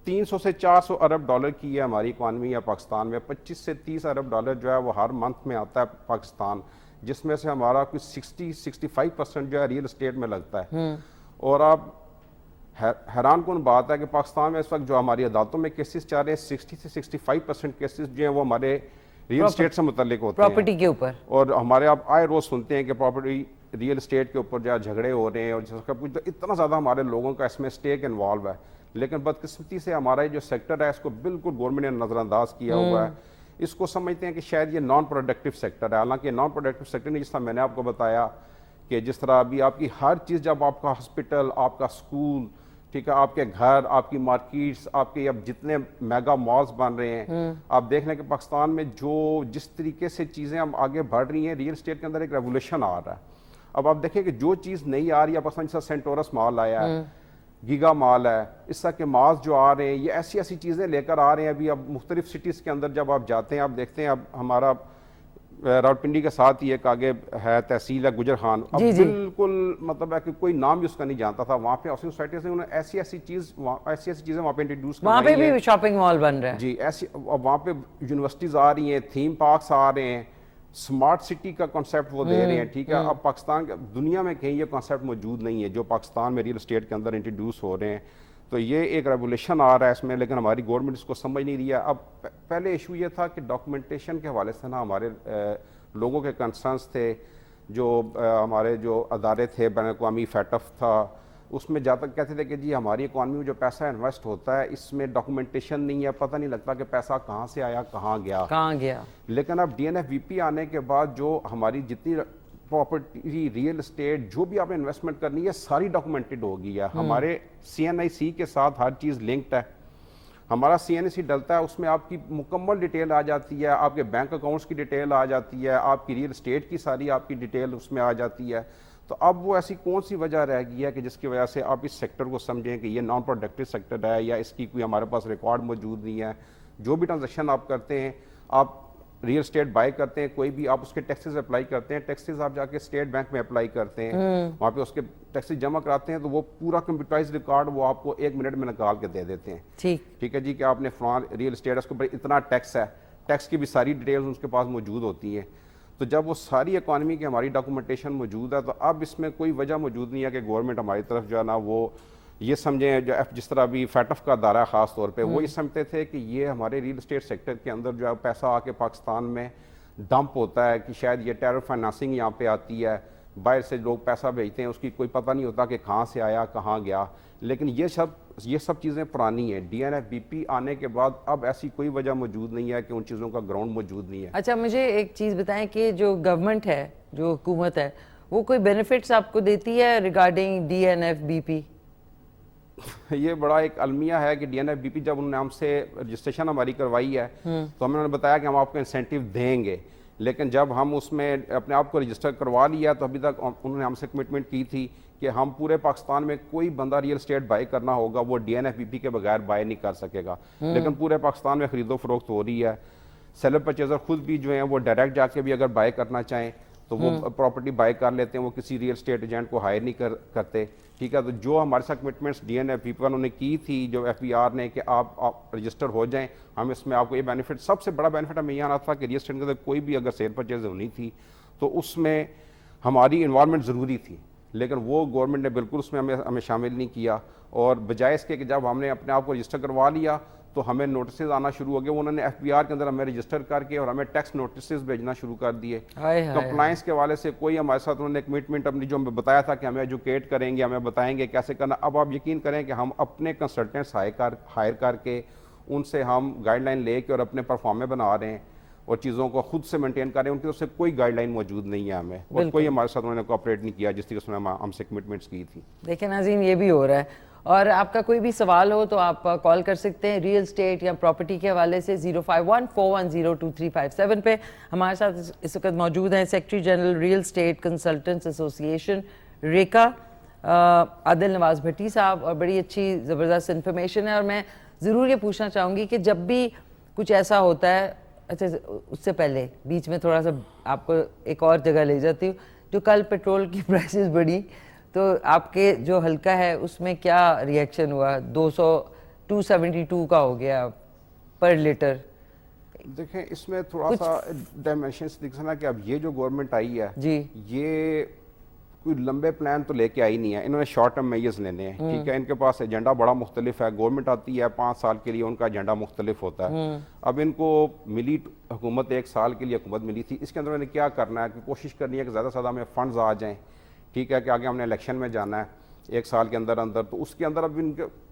300 से 400 अरब डॉलर की है हमारी इकॉनमी या पाकिस्तान में। 25 से 30 अरब डॉलर जो है वो हर मंथ में आता है पाकिस्तान, जिसमें से हमारा कुछ 60-65% जो है रियल स्टेट में लगता है। और आप हैरान कौन बात है कि पाकिस्तान में इस वक्त जो हमारी अदालतों में केसेस चल रहे हैं, 60 से 65% केसेस जो हैं वो हमारे रियल स्टेट से मुतल्लिक होते हैं, प्रॉपर्टी के ऊपर। और हमारे आप आए रोज सुनते हैं कि प्रॉपर्टी रियल स्टेट के ऊपर जो झगड़े हो रहे हैं, और जिसका कुछ तो इतना ज़्यादा हमारे लोगों का इसमें स्टेक इन्वॉल्व है। लेकिन बदकिस्मती से हमारा जो सेक्टर है इसको बिल्कुल गवर्नमेंट ने नज़रअंदाज किया हुआ है। इसको समझते हैं कि शायद ये नॉन प्रोडक्टिव सेक्टर है। हालांकि नॉन प्रोडक्टिव सेक्टर नहीं, जिस तरह मैंने आपको बताया कि जिस तरह अभी आपकी हर चीज़, जब आपका हॉस्पिटल, आपका स्कूल, ठीक है, आपके घर, आपकी मार्केट्स, आपके अब जितने मेगा मॉल्स बन रहे हैं, आप देख लें कि पाकिस्तान में जो जिस तरीके से चीज़ें अब आगे बढ़ रही हैं, रियल एस्टेट के अंदर एक रेवोल्यूशन आ रहा है। अब आप देखें कि जो चीज़ नहीं आ रही है पाकिस्तान, जैसा सेंटोरस मॉल आया है, गीगा मॉल है, इस तरह के मॉल्स जो आ रहे हैं, ये ऐसी ऐसी चीज़ें लेकर आ रहे हैं। अभी अब मुख्तलिफ सिटीज़ के अंदर जब आप जाते हैं, आप देखते हैं, अब हमारा रावलपिंडी के साथ ही एक आगे है तहसील है गुजर खान, अब बिल्कुल मतलब है कि कोई नाम भी उसका नहीं जानता था। वहाँ पे हाउसिंग सोसाइटी से उन्होंने ऐसी ऐसी चीज़ें वहाँ पे इंट्रोड्यूस वहाँ पे भी शॉपिंग मॉल बन रहा है जी। ऐसी वहाँ पे यूनिवर्सिटीज़ आ रही हैं, थीम पार्क्स आ रहे हैं, स्मार्ट सिटी का कॉन्सेप्ट वो दे रहे हैं, ठीक है। अब पाकिस्तान दुनिया में कहीं ये कॉन्सेप्ट मौजूद नहीं है जो पाकिस्तान में रियल एस्टेट के अंदर इंट्रोड्यूस हो रहे हैं। तो ये एक रेवोल्यूशन आ रहा है इसमें, लेकिन हमारी गवर्नमेंट इसको समझ नहीं रही है। अब पहले इशू ये था कि डॉक्यूमेंटेशन के हवाले से ना हमारे लोगों के कंसर्न्स थे, जो हमारे जो अदारे थे, बैन अवी फैटफ था, उसमें जहाँ तक कहते थे कि जी हमारी इकॉनमी में जो पैसा इन्वेस्ट होता है इसमें डॉक्यूमेंटेशन नहीं है, पता नहीं लगता कि पैसा कहाँ से आया, कहाँ गया। लेकिन अब DNFBP आने के बाद जो हमारी जितनी प्रॉपर्टी, रियल एस्टेट, जो भी आपने इन्वेस्टमेंट करनी है, सारी डॉक्यूमेंटेड होगी है। हमारे CNIC के साथ हर चीज़ लिंक्ड है। हमारा CNIC डलता है, उसमें आपकी मुकम्मल डिटेल आ जाती है, आपके बैंक अकाउंट्स की डिटेल आ जाती है, आपकी रियल एस्टेट की सारी आपकी डिटेल उसमें आ जाती है। तो अब वो ऐसी कौन सी वजह रह गई है कि जिसकी वजह से आप इस सेक्टर को समझें कि ये नॉन प्रोडक्टिव सेक्टर है, या इसकी कोई हमारे पास रिकॉर्ड मौजूद नहीं है। जो भी ट्रांजेक्शन आप करते हैं, आप रियल एस्टेट बाय करते हैं, कोई भी आप उसके टैक्सेस अप्लाई करते हैं, टैक्सेस आप जाके स्टेट बैंक में अप्लाई करते हैं, वहाँ पे उसके टैक्सेस जमा कराते हैं, तो वो पूरा कंप्यूटराइज रिकॉर्ड वो आपको 1 मिनट में निकाल के दे देते हैं। ठीक है जी, कि आपने फलान रियल एस्टेट, उसके ऊपर इतना टैक्स है, टैक्स की भी सारी डिटेल्स उसके पास मौजूद होती हैं। तो जब वो सारी इकॉनमी की हमारी डॉक्यूमेंटेशन मौजूद है, तो अब इसमें कोई वजह मौजूद नहीं है कि गवर्नमेंट हमारी तरफ जो है ना वो ये समझें, जो जिस तरह अभी फैटफ का दायरा है ख़ास तौर पे, वो ये समझते थे कि ये हमारे रियल एस्टेट सेक्टर के अंदर जो है पैसा आके पाकिस्तान में डंप होता है, कि शायद ये टेरर फाइनेंसिंग यहाँ पे आती है, बाहर से लोग पैसा भेजते हैं, उसकी कोई पता नहीं होता कि कहाँ से आया, कहाँ गया। लेकिन ये सब चीज़ें पुरानी हैं। DNFBP आने के बाद अब ऐसी कोई वजह मौजूद नहीं है कि उन चीज़ों का ग्राउंड मौजूद नहीं है। अच्छा, मुझे एक चीज़ बताएं कि जो गवर्नमेंट है, जो हुकूमत है, वो कोई बेनिफिट्स आपको देती है रिगार्डिंग DNFBP? ये बड़ा एक अलमिया है कि DNFBP जब उन्होंने हमसे रजिस्ट्रेशन हमारी करवाई है, तो हमने बताया कि हम आपको इंसेंटिव देंगे, लेकिन जब हम उसमें अपने आप को रजिस्टर करवा लिया तो अभी तक उन्होंने हमसे कमिटमेंट की थी कि हम पूरे पाकिस्तान में कोई बंदा रियल एस्टेट बाय करना होगा वो DNFBP के बगैर बाय नहीं कर सकेगा। लेकिन पूरे पाकिस्तान में खरीदो फरोख्त हो रही है। सेलर परचेजर खुद भी जो है वो डायरेक्ट जाके भी अगर बाय करना चाहें तो वो प्रॉपर्टी बाय कर लेते हैं, वो किसी रियल एस्टेट एजेंट को हायर नहीं करते। ठीक है, तो जो हमारे साथ कमिटमेंट्स DNFBP उन्होंने की थी, जो FBR ने, कि आप रजिस्टर हो जाएं, हम इसमें आपको ये बेनिफिट, सबसे बड़ा बेनिफिट हमें ये आना था कि रियल एस्टेट के अंदर कोई भी अगर सेल परचेज होनी थी तो उसमें हमारी इन्वॉल्वमेंट ज़रूरी थी, लेकिन वो गवर्नमेंट ने बिल्कुल उसमें हमें शामिल नहीं किया। और बजाय इसके कि जब हमने अपने आप को रजिस्टर करवा लिया तो हमें नोटिस आना शुरू हो गए। उन्होंने FBR के अंदर हमें रजिस्टर करके और हमें टैक्स नोटिस भेजना शुरू कर दिए। कंप्लाइंस के हवाले से कोई हमारे साथ उन्होंने कमिटमेंट अपनी जो हमें बताया था कि हमें एजुकेट करेंगे, हमें बताएंगे कैसे करना, अब आप यकीन करें कि हम अपने कंसल्टेंट्स हायर करके उनसे हम गाइडलाइन लेके और अपने परफॉर्मे बना रहे हैं और चीज़ों को खुद से मेंटेन कर रहे हैं। उनकी तरफ से कोई गाइडलाइन मौजूद नहीं है हमें, और कोई हमारे साथ उन्होंने कोऑपरेट नहीं किया जिस तरीके से हमसे कमिटमेंट्स की थी। देखिए नाज़रीन, ये भी हो रहा है। और आपका कोई भी सवाल हो तो आप कॉल कर सकते हैं रियल एस्टेट या प्रॉपर्टी के हवाले से 051-410-2357 पे। हमारे साथ इस वक्त मौजूद हैं secretary general real estate consultants association RECA, Adil Nawaz Bhatti साहब, और बड़ी अच्छी ज़बरदस्त इन्फॉर्मेशन है। और मैं ज़रूर ये पूछना चाहूँगी कि जब भी कुछ ऐसा होता है, अच्छा उससे पहले बीच में थोड़ा सा आपको एक और जगह ले जाती हूँ, जो कल पेट्रोल की प्राइसेस बढ़ी, तो आपके जो हल्का है उसमें क्या रिएक्शन हुआ? 272 का हो गया पर लीटर। देखें, इसमें थोड़ा सा डायमेंशंस दिखना कि अब ये जो गवर्नमेंट आई है जी, ये कोई लंबे प्लान तो लेके आई नहीं है, इन्होंने शॉर्ट टर्म मेजर्स लेने हैं। ठीक है, इनके पास एजेंडा बड़ा मुख्तलिफ है। गवर्नमेंट आती है 5 साल के लिए, उनका एजेंडा मुख्तलिफ होता है। अब इनको मिली हुकूमत 1 साल के लिए हुकूमत मिली थी, इसके अंदर उन्होंने क्या करना है कि कोशिश करनी है कि ज़्यादा से ज़्यादा हमें फंड्स आ जाएँ। ठीक है, कि आगे हमने इलेक्शन में जाना है, 1 साल के अंदर अंदर। तो उसके अंदर अब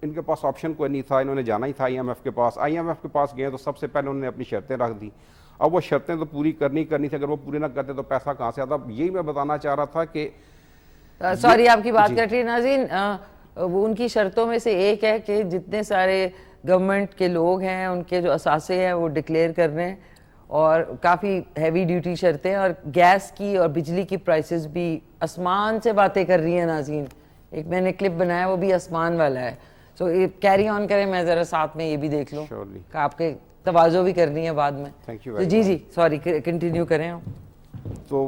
इनके पास ऑप्शन कोई नहीं था, इन्होंने जाना ही था IMF के पास। IMF के पास गए तो सबसे पहले उन्होंने अपनी शर्तें रख दी। अब वो शर्तें तो पूरी करनी थी, अगर वो पूरी ना करते तो पैसा कहाँ से आता। अब यही मैं बताना चाह रहा था कि सॉरी आपकी बात कट रही है नाज़रीन। वो उनकी शर्तों में से एक है कि जितने सारे गवर्नमेंट के लोग हैं उनके जो असासे हैं वो डिक्लेयर कर रहे हैं, और काफ़ी हैवी ड्यूटी शर्तें हैं, और गैस की और बिजली की प्राइसेस भी आसमान से बातें कर रही हैं नाज़रीन। एक मैंने क्लिप बनाया वो भी आसमान वाला है। सो कैरी ऑन करें, मैं ज़रा साथ में ये भी देख लूँ Surely. कि आपके तवाज़ो भी करनी है बाद में। Thank you तो very जी जी सॉरी कंटिन्यू करें आप। तो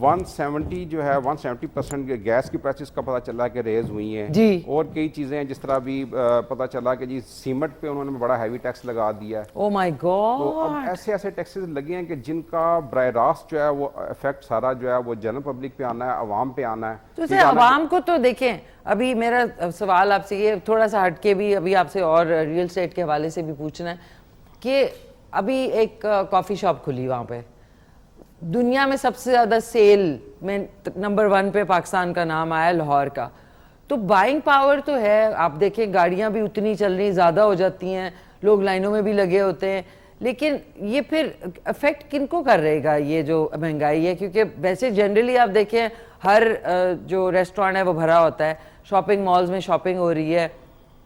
170 जो है 170% के गैस की प्राइसेस का पता चला कि रेज हुई हैं जी। और कई चीज़ें हैं, जिस तरह अभी पता चला कि जी सीमेंट पे उन्होंने बड़ा हैवी टैक्स लगा दिया है। ओ माय तो अब गॉड। ऐसे ऐसे टैक्सेस लगे हैं कि जिनका बराह रास्त जो है वो इफेक्ट सारा जो है वो जनरल पब्लिक पे आना है, आवाम पे आना है। तो सर आवाम को तो देखें, अभी मेरा सवाल आपसे ये थोड़ा सा हटके भी अभी आपसे और रियल एस्टेट के हवाले से भी पूछना है कि अभी एक कॉफ़ी शॉप खुली वहाँ पे, दुनिया में सबसे ज़्यादा सेल में नंबर 1 पे पाकिस्तान का नाम आया, लाहौर का। तो बाइंग पावर तो है, आप देखें गाड़ियाँ भी उतनी चल रही, ज़्यादा हो जाती हैं, लोग लाइनों में भी लगे होते हैं, लेकिन ये फिर अफेक्ट किनको कर रहेगा ये जो महंगाई है? क्योंकि वैसे जनरली आप देखें हर जो रेस्टोरेंट है वो भरा होता है, शॉपिंग मॉल्स में शॉपिंग हो रही है,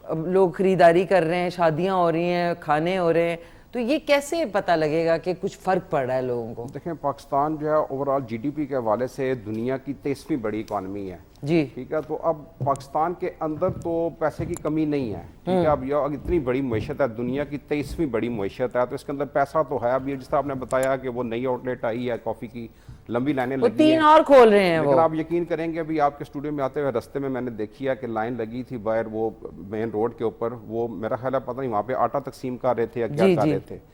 लोग ख़रीदारी कर रहे हैं, शादियाँ हो रही हैं, खाने हो रहे हैं, तो ये कैसे पता लगेगा कि कुछ फ़र्क पड़ रहा है लोगों को? देखें, पाकिस्तान जो है ओवरऑल GDP के हवाले से दुनिया की 23वीं बड़ी इकॉनमी है। जी ठीक है, तो अब पाकिस्तान के अंदर तो पैसे की कमी नहीं है। ठीक है, अब यह इतनी बड़ी मईशत है, दुनिया की 23वीं बड़ी मईशत है, तो इसके अंदर पैसा तो है। अब ये जिस तरह आपने बताया कि वो नई आउटलेट आई है कॉफ़ी की, लंबी लाइनें वो लगी 3 हैं, और खोल रहे हैं लेकिन वो। आप यकीन करेंगे अभी आपके स्टूडियो में आते हुए रास्ते में मैंने देखी है कि लाइन लगी थी बाहर, वो मेन रोड के ऊपर, वो मेरा ख्याल है पता नहीं वहाँ पे आटा तकसीम कर रहे थे या क्या कर रहे थे।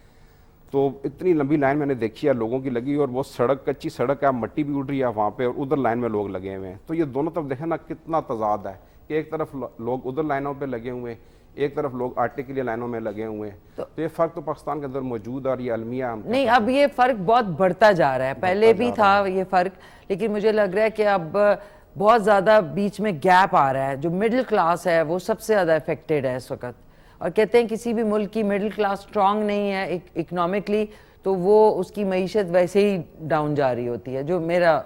तो इतनी लंबी लाइन मैंने देखी है लोगों की लगी, और वो सड़क कच्ची सड़क है, मट्टी भी उड़ रही है वहाँ पे, और उधर लाइन में लोग लगे हुए हैं। तो ये दोनों तरफ देखें ना कितना तजाद है कि एक तरफ लोग उधर लाइनों पे लगे हुए हैं, एक तरफ लोग आटे के लिए लाइनों में लगे हुए हैं। तो ये फ़र्क तो पाकिस्तान के अंदर मौजूद है, और ये अलमिया नहीं, अब ये फ़र्क बहुत बढ़ता जा रहा है, पहले भी था ये फ़र्क, लेकिन मुझे लग रहा है कि अब बहुत ज़्यादा बीच में गैप आ रहा है। जो मिडिल क्लास है वो सबसे ज़्यादा अफेक्टेड है इस वक्त, और कहते हैं किसी भी मुल्क की मिडिल क्लास स्ट्रांग नहीं है इकोनॉमिकली तो वो उसकी मईशत वैसे ही डाउन जा रही होती है। जो मेरा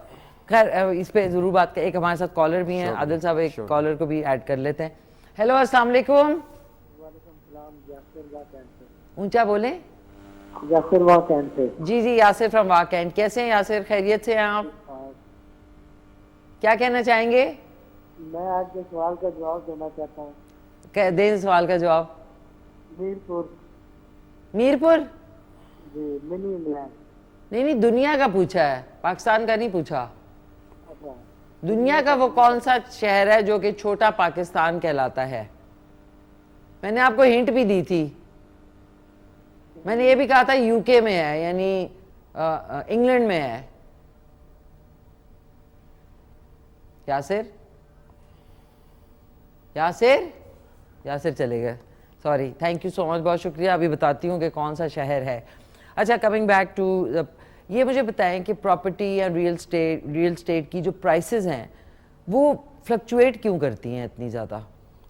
खैर इस पे ज़रूर बात कर, एक हमारे साथ कॉलर भी हैं, आदिल साहब, एक कॉलर को भी ऐड कर लेते हैं। हेलो अस्सलाम वालेकुम। ऊंचा बोलें। यासिर वाकैंड से। जी जी यासिर फ्रॉम वाकैंड। कैसे हैं यासिर, खैरियत से हैं आप? क्या कहना चाहेंगे? मैं आज के सवाल का जवाब देना चाहता हूँ। दें सवाल का जवाब। मीरपुर। मीरपुर? जी, मिनी इंग्लैंड। नहीं, दुनिया का पूछा है, पाकिस्तान का नहीं पूछा। अच्छा, दुनिया का वो कौन सा शहर है जो कि छोटा पाकिस्तान कहलाता है? मैंने आपको हिंट भी दी थी, मैंने ये भी कहा था UK में है, यानी इंग्लैंड में है। यासिर यासिर यासिर चले गए, sorry. Thank you so much, बहुत शुक्रिया। अभी बताती हूँ कि कौन सा शहर है। अच्छा, कमिंग बैक टू, ये मुझे बताएं कि प्रॉपर्टी या रियल स्टेट की जो प्राइसेस हैं वो फ्लक्चुएट क्यों करती हैं इतनी ज़्यादा?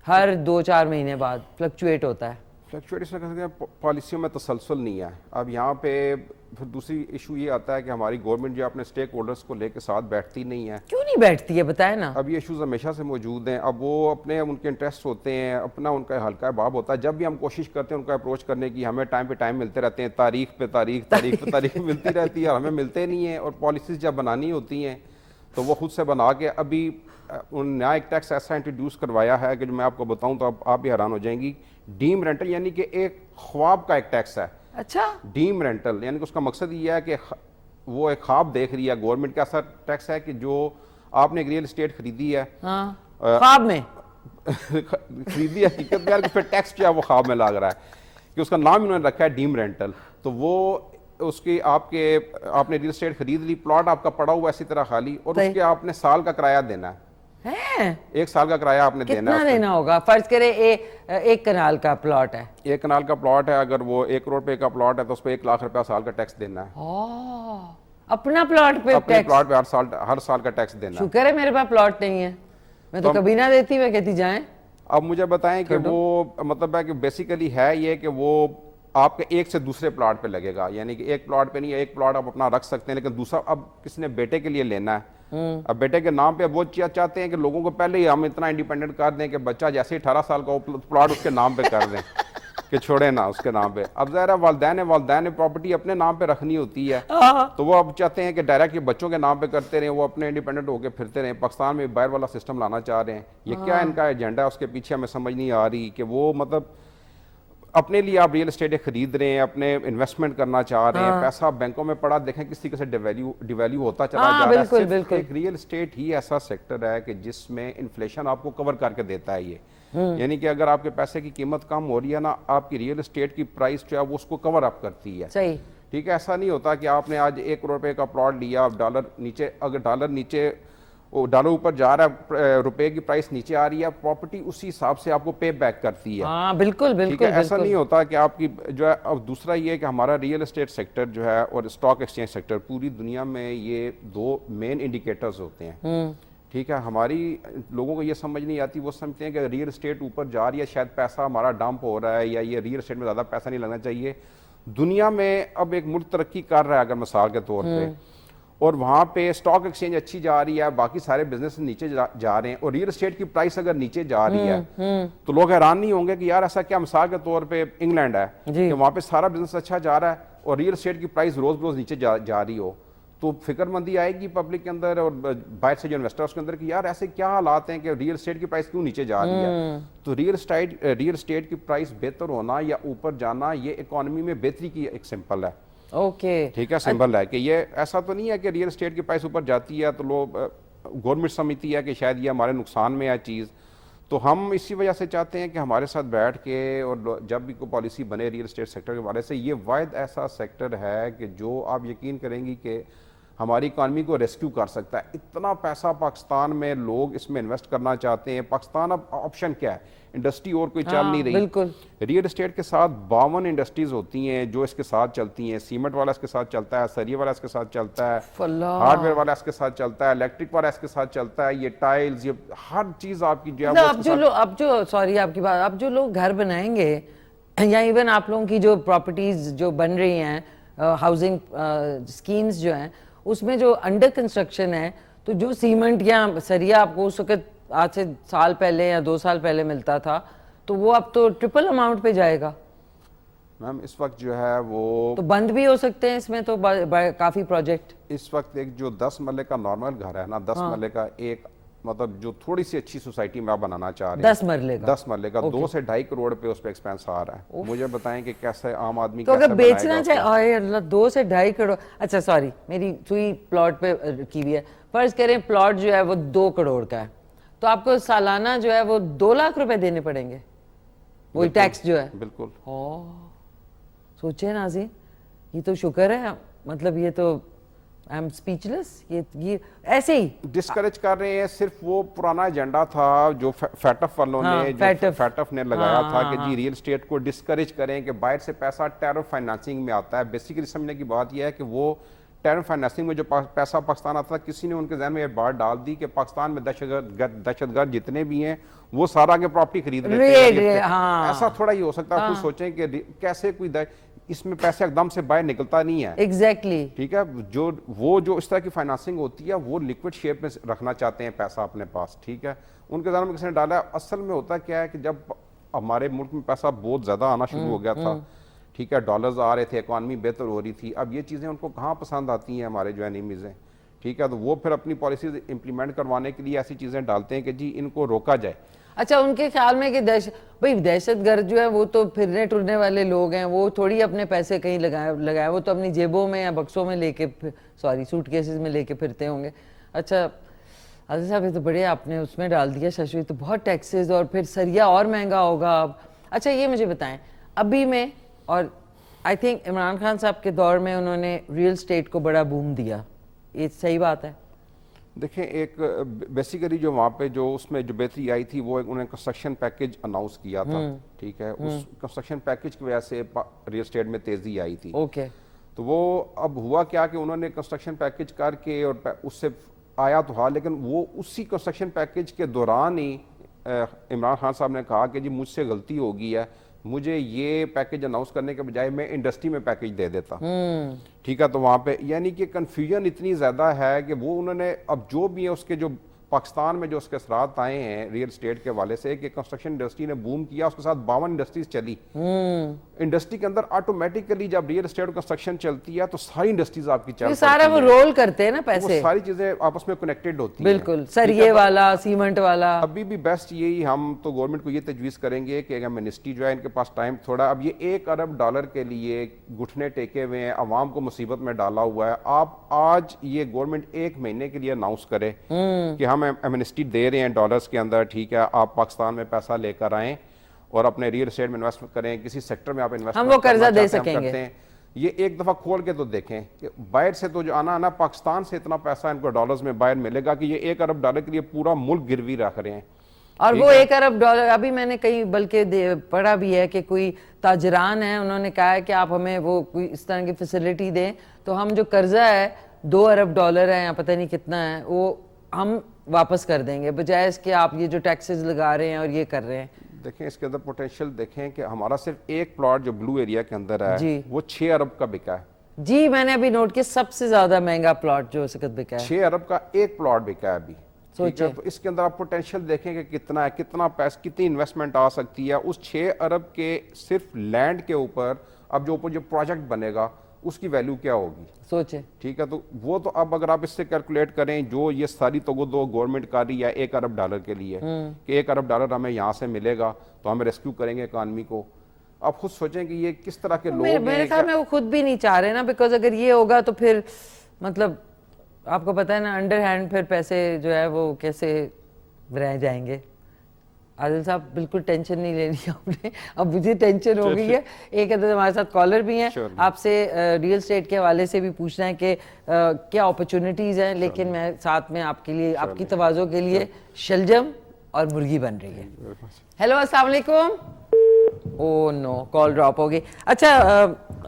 हर 2-4 महीने बाद फ्लक्चुएट होता है। फ्लक्चुएशन कहते हैं पॉलिसियों में तसलसल नहीं है। अब यहाँ पे फिर दूसरी इशू ये आता है कि हमारी गवर्नमेंट जो अपने स्टेक होल्डर्स को लेकर साथ बैठती नहीं है। क्यों नहीं बैठती है, बताए ना। अब ये इश्यूज हमेशा से मौजूद हैं। अब वो अपने उनके इंटरेस्ट होते हैं, अपना उनका हल्का बाब होता है। जब भी हम कोशिश करते हैं उनका अप्रोच करने की, हमें टाइम पे टाइम मिलते रहते हैं, तारीख पे तारीख मिलती रहती है, और हमें मिलते नहीं है। और पॉलिसीज जब बनानी होती हैं तो वो खुद से बना के, अभी उन नया एक टैक्स ऐसा इंट्रोड्यूस करवाया है कि जो मैं आपको बताऊं तो आप भी हैरान हो जाएंगी। डीम रेंटल यानी कि एक ख्वाब का एक टैक्स है। अच्छा, डीम रेंटल यानी कि उसका मकसद ये है कि वो एक ख्वाब देख रही है गवर्नमेंट का। ऐसा टैक्स है कि जो आपने एक रियल एस्टेट खरीदी है, हाँ, ख्वाब में खरीदी हकीकत में, फिर टैक्स जो है वो ख्वाब में लग रहा है कि उसका नाम इन्होंने रखा है डीम रेंटल। तो वो उसकी आपने रियल एस्टेट खरीद ली, प्लॉट आपका पड़ा हुआ इसी तरह खाली, और उसके आपने साल का किराया देना है। 1 साल का किराया आपने देना है। कितना देना होगा? फर्ज करें एक कनाल का प्लॉट है, 1 कनाल का प्लॉट है, अगर वो 1 करोड़ रुपए का प्लॉट है तो उस पर 1 लाख रुपया साल का टैक्स देना है। अपना प्लॉट पे अपने टैक्स? प्लॉट पे हर साल का टैक्स देना है। शुक्र है मेरे पास प्लॉट नहीं है। मैं तो कभी ना देती, मैं कहती जाएं। अब मुझे बताएं कि वो मतलब है कि बेसिकली है ये कि वो आपके एक से दूसरे प्लॉट पे लगेगा, यानी कि एक प्लॉट पे नहीं, एक प्लॉट आप अपना रख सकते हैं, लेकिन दूसरा अब किसने बेटे के लिए लेना है, अब बेटे के नाम पे वो चाहते हैं कि लोगों को पहले ही हम इतना इंडिपेंडेंट कर दें कि बच्चा जैसे ही 18 साल का प्लॉट उसके नाम पे कर दें कि छोड़े ना उसके नाम पे। अब ज़ाहिर है वालदैन ने प्रॉपर्टी अपने नाम पे रखनी होती है, तो वो अब चाहते हैं कि डायरेक्ट ये बच्चों के नाम पे करते रहे, वो अपने इंडिपेंडेंट होकर फिरते रहे। पाकिस्तान में बाहर वाला सिस्टम लाना चाह रहे हैं, ये क्या इनका एजेंडा है उसके पीछे हमें समझ नहीं आ रही। कि वो मतलब अपने लिए आप रियल एस्टेट खरीद रहे हैं, अपने इन्वेस्टमेंट करना चाह रहे हैं, पैसा बैंकों में पड़ा, देखें किस तरीके से डिवैल्यू होता चला जा रहा है। सिर्फ एक रियल एस्टेट ही ऐसा सेक्टर है कि जिसमें इन्फ्लेशन आपको कवर करके देता है ये, यानी कि अगर आपके पैसे की कीमत कम हो रही है ना, आपकी रियल एस्टेट की प्राइस जो है वो उसको कवर अप करती है। सही, ठीक है, ऐसा नहीं होता कि आपने आज 1 करोड़ रुपए का प्लॉट लिया, डॉलर नीचे, अगर डॉलर ऊपर जा रहा है, रुपए की प्राइस नीचे आ रही है, प्रॉपर्टी उसी हिसाब से आपको पे बैक करती है। हाँ बिल्कुल ठीक बिल्कुल, है, ऐसा नहीं होता कि आपकी जो है। अब दूसरा ये कि हमारा रियल एस्टेट सेक्टर जो है और स्टॉक एक्सचेंज सेक्टर, पूरी दुनिया में ये 2 मेन इंडिकेटर्स होते हैं। ठीक है, हमारी लोगों को ये समझ नहीं आती, वो समझते हैं कि रियल एस्टेट ऊपर जा रही है, शायद पैसा हमारा डंप हो रहा है, या ये रियल एस्टेट में ज़्यादा पैसा नहीं लगना चाहिए। दुनिया में अब एक मुल्क तरक्की कर रहा है अगर मिसाल के तौर पे, और वहाँ पे स्टॉक एक्सचेंज अच्छी जा रही है, बाकी सारे बिजनेस नीचे जा रहे हैं, और रियल एस्टेट की प्राइस अगर नीचे जा रही है तो लोग हैरान नहीं होंगे कि यार ऐसा क्या। मिसाल के तौर पे इंग्लैंड है कि वहाँ पे सारा बिजनेस अच्छा जा रहा है और रियल एस्टेट की प्राइस रोज रोज नीचे जा रही हो, तो फिक्रमंदी आएगी पब्लिक के अंदर और बाहर से जो इन्वेस्टर्स के अंदर कि यार ऐसे क्या हालात हैं कि रियल एस्टेट की प्राइस क्यों नीचे जा रही है। तो रियल एस्टेट की प्राइस बेहतर होना या ऊपर जाना, ये इकोनॉमी में बेहतरी की एक सिंपल है। ओके, ठीक है, सिंबल है कि ये ऐसा तो नहीं है कि रियल एस्टेट की प्राइस ऊपर जाती है तो लोग, गवर्नमेंट समझती है कि शायद ये हमारे नुकसान में है चीज़। तो हम इसी वजह से चाहते हैं कि हमारे साथ बैठ के और जब भी कोई पॉलिसी बने रियल एस्टेट सेक्टर के बारे से, ये वाहिद ऐसा सेक्टर है कि जो आप यकीन करेंगी कि हमारी इकानमी को रेस्क्यू कर सकता है। इतना पैसा पाकिस्तान में लोग इसमें इन्वेस्ट करना चाहते हैं। पाकिस्तान अब ऑप्शन क्या है, इंडस्ट्री और कोई चल नहीं रही। बिल्कुल, रियल एस्टेट के साथ 52 इंडस्ट्रीज होती हैं जो इसके साथ चलती हैं। सीमेंट वाला इसके साथ चलता है, सरिया वाला इसके साथ चलता है, हार्डवेयर वाला इसके साथ चलता है, इलेक्ट्रिक वाला इसके साथ चलता है, ये टाइल्स, ये हर चीज आपकी जो है अब जो सॉरी आपकी बात, अब जो लोग घर बनाएंगे या इवन आप लोगों की जो प्रॉपर्टीज जो बन रही हैं, हाउसिंग स्कीम्स जो हैं, उसमें जो अंडर कंस्ट्रक्शन है, तो जो सीमेंट या सरिया आपको उस वक्त आज से साल पहले या 2 साल पहले मिलता था, तो वो अब तो ट्रिपल अमाउंट पे जाएगा। मैम इस वक्त जो है वो तो बंद भी हो सकते हैं इसमें तो काफी प्रोजेक्ट। इस वक्त एक जो 10 मरले का नॉर्मल घर है ना, 10 मरले का एक मतलब जो थोड़ी सी अच्छी सोसाइटी में आप बनाना चाह रहे हैं, 10 मरले का 2 से 2.5 करोड़ पे उस पे एक्सपेंस आ रहा है। मुझे बताएं कि कैसे आम आदमी तो अगर बेचना चाहे 2 से 2.5 करोड़, अच्छा सॉरी मेरी सुई प्लॉट पे की हुई है, फर्ज करें प्लॉट जो है वो 2 करोड़ का है, तो आपको सालाना जो है वो 2 लाख रुपए देने पड़ेंगे, वही टैक्स जो है। बिल्कुल। सोचे नाज़रीन, ये तो शुक्र है, मतलब ये तो आई एम स्पीचलेस। ये ऐसे ही डिस्करेज कर रहे हैं। सिर्फ वो पुराना एजेंडा था जो फैटफ वालों ने, जो फैटफ ने लगाया था कि जी रियल एस्टेट को डिस्करेज करें कि बाहर से पैसा टेरर फाइनेंसिंग में आता है। बेसिकली समझने की बात यह है कि वो टेरर फाइनेंसिंग में जो पैसा पाकिस्तान आता था, किसी ने उनके जहन में ये बात डाल दी कि पाकिस्तान में दहशतगर्द जितने भी हैं वो सारा के प्रॉपर्टी खरीद लेते हैं। ऐसा थोड़ा ही हो सकता है। कुछ सोचें कि कैसे कोई इसमें पैसे एकदम से बाहर निकलता नहीं है। एग्जैक्टली ठीक है, जो इस तरह की फाइनेंसिंग होती है वो लिक्विड शेप में रखना चाहते हैं पैसा अपने पास। ठीक है, उनके जहन में किसी ने डाला। असल में होता क्या है कि जब हमारे मुल्क में पैसा बहुत ज्यादा आना शुरू हो गया था, ठीक है, डॉलर्स आ रहे थे, इकॉनमी बेहतर हो रही थी, अब ये चीज़ें उनको कहाँ पसंद आती हैं हमारे जो एनिमीज़ हैं। ठीक है, तो वो फिर अपनी पॉलिसीज इंप्लीमेंट करवाने के लिए ऐसी चीज़ें डालते हैं कि जी इनको रोका जाए। अच्छा, उनके ख्याल में कि दहशतगर्द जो है वो तो फिरने टुरने वाले लोग हैं, वो थोड़ी अपने पैसे कहीं लगाए, वो तो अपनी जेबों में या बक्सों में लेके, सॉरी सूटकेसेस में लेके फिरते होंगे। अच्छा आज़िज़ साहब, ये तो बड़े आपने उसमें डाल दिया शशवी, तो बहुत टैक्सेस और फिर सरिया और महंगा होगा अब। अच्छा ये मुझे बताएं, अभी में, और आई थिंक इमरान खान साहब के दौर में उन्होंने रियल स्टेट को बड़ा बूम दिया, ये सही बात है? देखें, एक बेसिकली जो वहाँ पे जो उसमें जो बेहतरी आई थी वो एक उन्होंने कंस्ट्रक्शन पैकेज अनाउंस किया था। ठीक है, उस कंस्ट्रक्शन पैकेज की वजह से रियल एस्टेट में तेज़ी आई थी। ओके, तो वो अब हुआ क्या कि उन्होंने कंस्ट्रक्शन पैकेज करके और उससे आया तो हाँ, लेकिन वो उसी कंस्ट्रक्शन पैकेज के दौरान ही इमरान खान साहब ने कहा कि जी मुझसे गलती हो गई है, मुझे ये पैकेज अनाउंस करने के बजाय मैं इंडस्ट्री में पैकेज दे देता। ठीक है, तो वहाँ पे यानी कि कन्फ्यूजन इतनी ज़्यादा है कि वो उन्होंने अब जो भी है उसके जो पाकिस्तान में जो उसके असरात आए हैं रियल स्टेट के हवाले से कि कंस्ट्रक्शन इंडस्ट्री ने बूम किया, उसके साथ 52 इंडस्ट्रीज चली। इंडस्ट्री के अंदर ऑटोमेटिकली जब रियल एस्टेट और कंस्ट्रक्शन चलती है तो सारी इंडस्ट्रीज आपकी चल सारा वो रोल करते हैं ना वो पैसे, सारी चीजें आपस में कनेक्टेड होती हैं। बिल्कुल, सरिये वाला, सीमेंट वाला। अभी भी बेस्ट यही, हम तो गवर्नमेंट को ये तजवीज़ करेंगे कि अगर मिनिस्ट्री जो है इनके पास टाइम थोड़ा, अब ये $1 अरब के लिए घुटने टेके हुए हैं, अवाम को मुसीबत में डाला हुआ है। आप आज ये गवर्नमेंट 1 महीने के लिए अनाउंस करे कि हम एमनेस्टी दे रहे हैं डॉलर्स के अंदर, ठीक है, आप पाकिस्तान में पैसा लेकर आएँ और अपने रियल एस्टेट में इन्वेस्ट करें, किसी सेक्टर में आप इन्वेस्ट, हम वो कर्जा दे सकेंगे। ये एक दफा खोल के तो देखें कि बाहर से तो जो आना पाकिस्तान से इतना पैसा इनको डॉलर्स में बाहर मिलेगा कि ये $1 अरब के लिए पूरा मुल्क गिरवी रख रहे हैं। और वो $1 अरब, अभी मैंने कहीं बल्कि पढ़ा भी है कि कोई ताजरान है, उन्होंने कहा है कि आप हमें वो कोई इस तरह की फैसिलिटी दें तो हम जो कर्जा है $2 अरब है या पता नहीं कितना है वो हम वापस कर देंगे, बजाय इसके आप ये जो टैक्सेस लगा रहे हैं और ये कर रहे हैं। देखें इसके अंदर पोटेंशियल देखें कि हमारा सिर्फ एक प्लॉट जो ब्लू एरिया के अंदर है वो 6 अरब का बिका है। जी, मैंने अभी नोट किया सबसे ज्यादा महंगा प्लॉट जो सकत बिका है, 6 अरब का एक प्लॉट बिका है अभी। सोचिए, तो इसके अंदर आप पोटेंशियल देखें कि कितना है, कितना पैसा, कितनी इन्वेस्टमेंट आ सकती है उस 6 अरब के सिर्फ लैंड के ऊपर। अब जो ऊपर जो प्रोजेक्ट बनेगा उसकी वैल्यू क्या होगी, सोचे। ठीक है, तो वो तो अब अगर आप इससे कैलकुलेट करें जो ये सारी तो गवर्नमेंट कर रही है $1 अरब के लिए कि $1 अरब हमें यहाँ से मिलेगा तो हम रेस्क्यू करेंगे इकॉनमी को। आप खुद सोचें कि ये किस तरह के लोग हैं। मेरे ख्याल में वो खुद भी नहीं चाह रहे ना, बिकॉज अगर ये होगा तो फिर मतलब आपको पता है ना अंडर हैंड फिर पैसे जो है वो कैसे रह जाएंगे। आदिल साहब बिल्कुल टेंशन नहीं लेनी आपने, अब मुझे टेंशन हो गई है। एक अदर हमारे साथ कॉलर भी हैं, आपसे रियल एस्टेट के हवाले से भी पूछना है कि क्या अपॉर्चुनिटीज हैं, लेकिन मैं साथ में आपके लिए, आपकी तवाज़ो के लिए शलजम और मुर्गी बन रही है। हेलो, अस्सलाम वालेकुम। ओह नो, कॉल ड्रॉप हो गई। अच्छा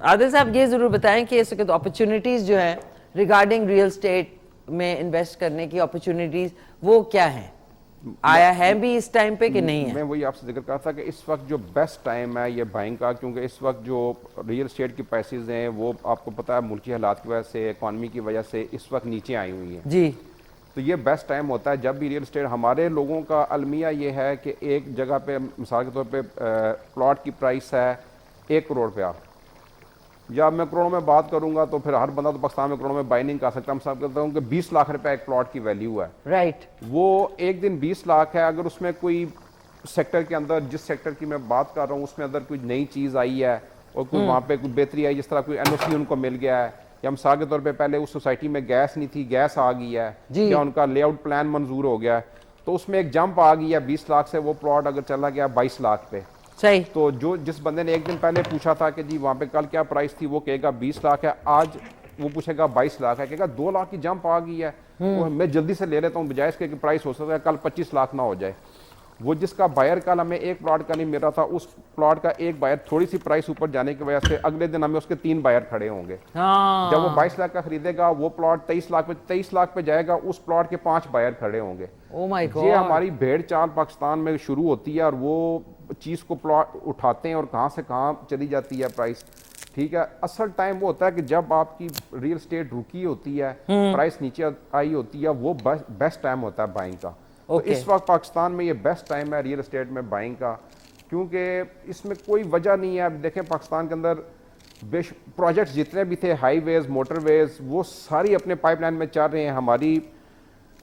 आदिल साहब ये ज़रूर बताएं कि इस वक्त अपॉर्चुनिटीज़ जो है रिगार्डिंग रियल एस्टेट में इन्वेस्ट करने की अपॉर्चुनिटीज़ वो क्या हैं, आया है भी इस टाइम पे कि नहीं है? मैं वही आपसे जिक्र कर था कि इस वक्त जो बेस्ट टाइम है ये बाइंग का, क्योंकि इस वक्त जो रियल एस्टेट की प्राइसेस हैं वो आपको पता है मुल्की हालात की वजह से, इकॉनमी की वजह से इस वक्त नीचे आई हुई हैं जी। तो ये बेस्ट टाइम होता है जब भी रियल एस्टेट, हमारे लोगों का अलमिया ये है कि एक जगह पे मिसाल के तौर पे प्लॉट की प्राइस है $1 करोड़, या मैं करोड़ों में बात करूंगा तो फिर हर बंदा तो पाकिस्तान में करोड़ों में बाई नहीं कर सकता। मैं साहब कहता हूँ कि 20 लाख रुपए एक प्लॉट की वैल्यू है, राइट। वो एक दिन 20 लाख है। अगर उसमें कोई सेक्टर के अंदर, जिस सेक्टर की मैं बात कर रहा हूँ उसमें अंदर कोई नई चीज़ आई है और कोई वहाँ पे कोई बेहतरी आई, जिस तरह कोई NOC उनको मिल गया है, या मिसाल के तौर पे पहले उस सोसाइटी में गैस नहीं थी, गैस आ गई है, या उनका लेआउट प्लान मंजूर हो गया है, तो उसमें एक जंप आ गई है 20 लाख से, वो प्लॉट अगर चला गया 22 लाख पे, सही। तो जो जिस बंदे ने एक दिन पहले पूछा था कि जी वहाँ पे कल क्या प्राइस थी, वो कहेगा 20 लाख है, आज वो पूछेगा 22 लाख है, कहेगा 2 लाख की जंप आ गई है, वो मैं जल्दी से ले लेता हूँ, बजाय इसके कि प्राइस हो सकता है कल 25 लाख ना हो जाए। वो जिसका बायर कल हमें एक प्लॉट का नहीं मिल रहा था, उस प्लॉट का एक बायर थोड़ी सी प्राइस ऊपर जाने की वजह से अगले दिन हमें उसके 3 बायर खड़े होंगे। जब वो 22 लाख का खरीदेगा, वो प्लॉट 23 लाख पे जाएगा, उस प्लॉट के 5 बायर खड़े होंगे। ओह माय गॉड, ये हमारी भेड़ चाल पाकिस्तान में शुरू होती है और वो चीज को प्लॉट उठाते हैं और कहां से कहां चली जाती है प्राइस, ठीक है। असल टाइम वो होता है कि जब आपकी रियल एस्टेट रुकी होती है, प्राइस नीचे आई होती है, वो बेस्ट टाइम होता है बाइंग का। तो इस वक्त पाकिस्तान में ये बेस्ट टाइम है रियल एस्टेट में बाइंग का, क्योंकि इसमें कोई वजह नहीं है। अब देखें पाकिस्तान के अंदर प्रोजेक्ट्स जितने भी थे, हाईवेज, मोटरवेज, वो सारी अपने पाइपलाइन में चल रहे हैं। हमारी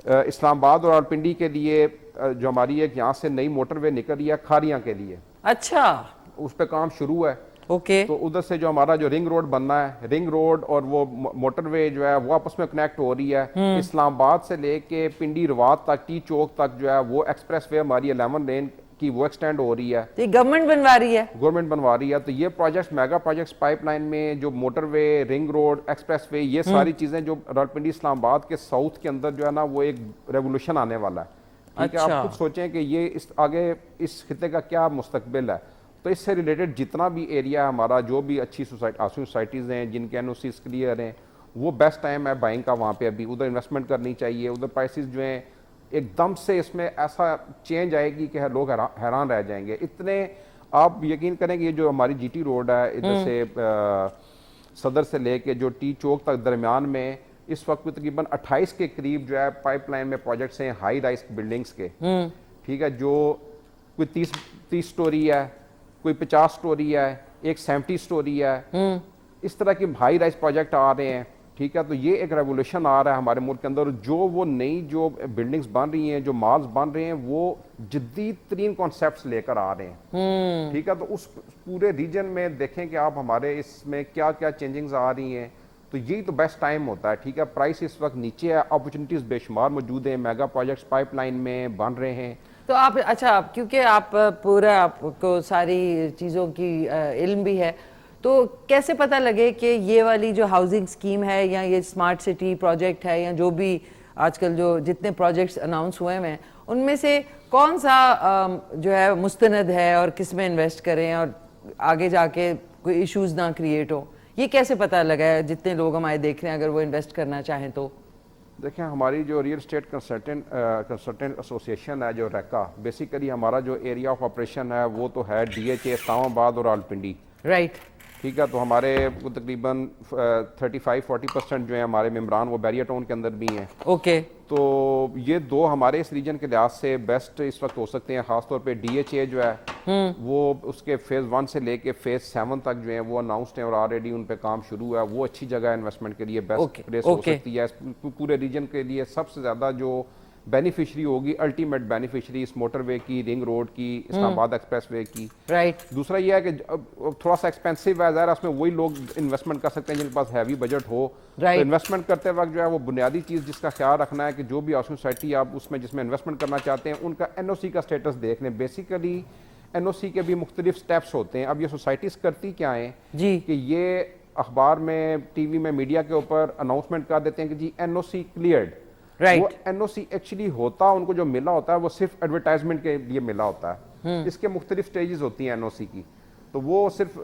इस्लामाबाद और रावलपिंडी के लिए जो हमारी एक यहाँ से नई मोटरवे निकल रही है खारियाँ के लिए, अच्छा, उस पर काम शुरू है। ओके। तो उधर से जो हमारा जो रिंग रोड बनना है, रिंग रोड और वो मोटरवे जो है वो आपस में कनेक्ट हो रही है। इस्लामाबाद से लेके पिंडी रवात तक, टी चौक तक जो है वो एक्सप्रेस वे हमारी 11 लेन की वो एक्सटेंड हो रही है। तो गवर्नमेंट बनवा रही है, गवर्नमेंट बनवा रही है। तो ये प्रोजेक्ट्स, मेगा प्रोजेक्ट्स पाइपलाइन में जो motorway, ring road, express way, ये सारी चीजें जो रावलपिंडी इस्लामाबाद के साउथ के अंदर जो है ना वो एक रेवोल्यूशन आने वाला है, ठीक है। आप खुद सोचें कि ये इस आगे इस खिते का क्या मुस्तकबिल है। तो इससे रिलेटेड जितना भी एरिया है हमारा, जो भी अच्छी सोसाइटीज़ हैं जिनके NOCs क्लियर हैं, वो बेस्ट टाइम है बाइंग का वहाँ पे। अभी उधर इन्वेस्टमेंट करनी चाहिए, उधर प्राइसेस जो हैं एकदम से इसमें ऐसा चेंज आएगी कि लोग हैरान रह जाएंगे। इतने आप यकीन करेंगे ये जो हमारी जीटी रोड है इधर से सदर से लेके जो टी चौक तक दरमियान में इस वक्त तकरीबन 28 के करीब जो है पाइपलाइन में प्रोजेक्ट्स हैं हाई राइज बिल्डिंग्स के, ठीक है, जो कोई 30 स्टोरी है, कोई 50 स्टोरी है, एक 70 स्टोरी है, इस तरह के हाई राइज प्रोजेक्ट आ रहे हैं, ठीक है। तो ये एक रेवोल्यूशन आ रहा है हमारे मुल्क के अंदर। जो वो नई जो बिल्डिंग्स बन रही हैं, जो मॉल्स बन रहे हैं, वो जदीद तरीन कॉन्सेप्ट्स लेकर आ रहे हैं, ठीक है। तो उस पूरे रीजन में देखें कि आप हमारे इसमें क्या क्या चेंजिंग्स आ रही हैं, तो यही तो बेस्ट टाइम होता है, ठीक है। प्राइस इस वक्त नीचे है, अपॉर्चुनिटीज बेशुमार मौजूद हैं, मेगा प्रोजेक्ट्स पाइपलाइन में बन रहे हैं। तो आप अच्छा, क्योंकि आप पूरा आपको सारी चीज़ों की इल्म भी है, तो कैसे पता लगे कि ये वाली जो हाउसिंग स्कीम है या ये स्मार्ट सिटी प्रोजेक्ट है या जो भी आजकल जो जितने प्रोजेक्ट्स अनाउंस हुए हैं उनमें से कौन सा जो है मुस्तनद है और किस में इन्वेस्ट करें और आगे जाके कोई इश्यूज ना क्रिएट हो, ये कैसे पता लगा है जितने लोग हमारे देख रहे हैं अगर वो इन्वेस्ट करना चाहें तो? देखिए, हमारी जो रियल स्टेट कंसल्टेंट एसोसिएशन है जो रैका, बेसिकली हमारा जो एरिया ऑफ ऑपरेशन है वो तो है DHA इस्लामाबाद और रावलपिंडी, राइट, ठीक है। तो हमारे तकरीबन 35-40% जो है हमारे मेम्बरान वो बैरियर टाउन के अंदर भी हैं। ओके, तो ये दो हमारे इस रीजन के लिहाज से बेस्ट इस वक्त हो सकते हैं। खासतौर पे DHA जो है वो उसके फेज़ 1 से लेके फेज़ 7 तक जो है वो अनाउंसड हैं और ऑलरेडी उन पे काम शुरू है। वो अच्छी जगह इन्वेस्टमेंट के लिए बेस्ट प्लेस हो सकती है। पूरे रीजन के लिए सबसे ज़्यादा जो बेनिफिशरी होगी, अल्टीमेट बेनिफिशरी इस मोटरवे की, रिंग रोड की, इस्लामाबाद एक्सप्रेसवे की, राइट। दूसरा ये है कि थोड़ा सा एक्सपेंसिव है, ज़ाहिर उसमें वही लोग इन्वेस्टमेंट कर सकते हैं जिनके पास हैवी बजट हो। तो इन्वेस्टमेंट करते वक्त जो है वो बुनियादी चीज़ जिसका ख्याल रखना है कि जो भी हाउसिंग सोसाइटी आप उसमें जिसमें इन्वेस्टमेंट करना चाहते हैं उनका NOC का स्टेटस देख लें। बेसिकली NOC के भी मुख्तलिफ स्टेप्स होते हैं। अब ये सोसाइटीज़ करती क्या हैं जी कि ये अखबार में, TV में, मीडिया के ऊपर अनाउंसमेंट कर देते हैं कि जी NOC क्लियर्ड, राइट। वो NOC एक्चुअली होता उनको जो मिला होता है वो सिर्फ एडवर्टाइजमेंट के लिए मिला होता है। इसके मुख्तलिफ स्टेजेस होती हैं NOC की। तो वो सिर्फ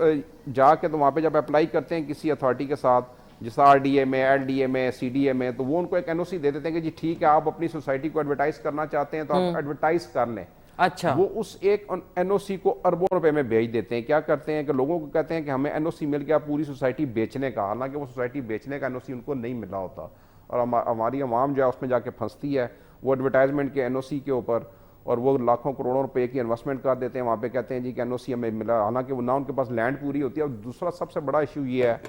जाके तो वहाँ पे जब अप्लाई करते हैं किसी अथॉरिटी के साथ, जैसे RDA में, LDA में, CDA में, तो वो उनको एक NOC दे देते हैं कि जी ठीक है, आप अपनी सोसाइटी को एडवर्टाइज करना चाहते हैं तो आप एडवर्टाइज कर लें। अच्छा, वो उस एक NOC को अरबों रुपए में भेज देते हैं। क्या करते हैं कि लोगों को कहते हैं कि हमें NOC मिल गया पूरी सोसाइटी बेचने का, हालांकि वो सोसाइटी बेचने का NOC उनको नहीं मिला होता और हमारी आवाम जो है उसमें जाके फंसती है वो एडवर्टाइजमेंट के NOC के ऊपर, और वो लाखों करोड़ों रुपए की इन्वेस्टमेंट कर देते हैं। वहाँ पे कहते हैं जी कि NOC हमें मिला, हालांकि वो ना उनके पास लैंड पूरी होती है। और दूसरा सबसे बड़ा इशू ये है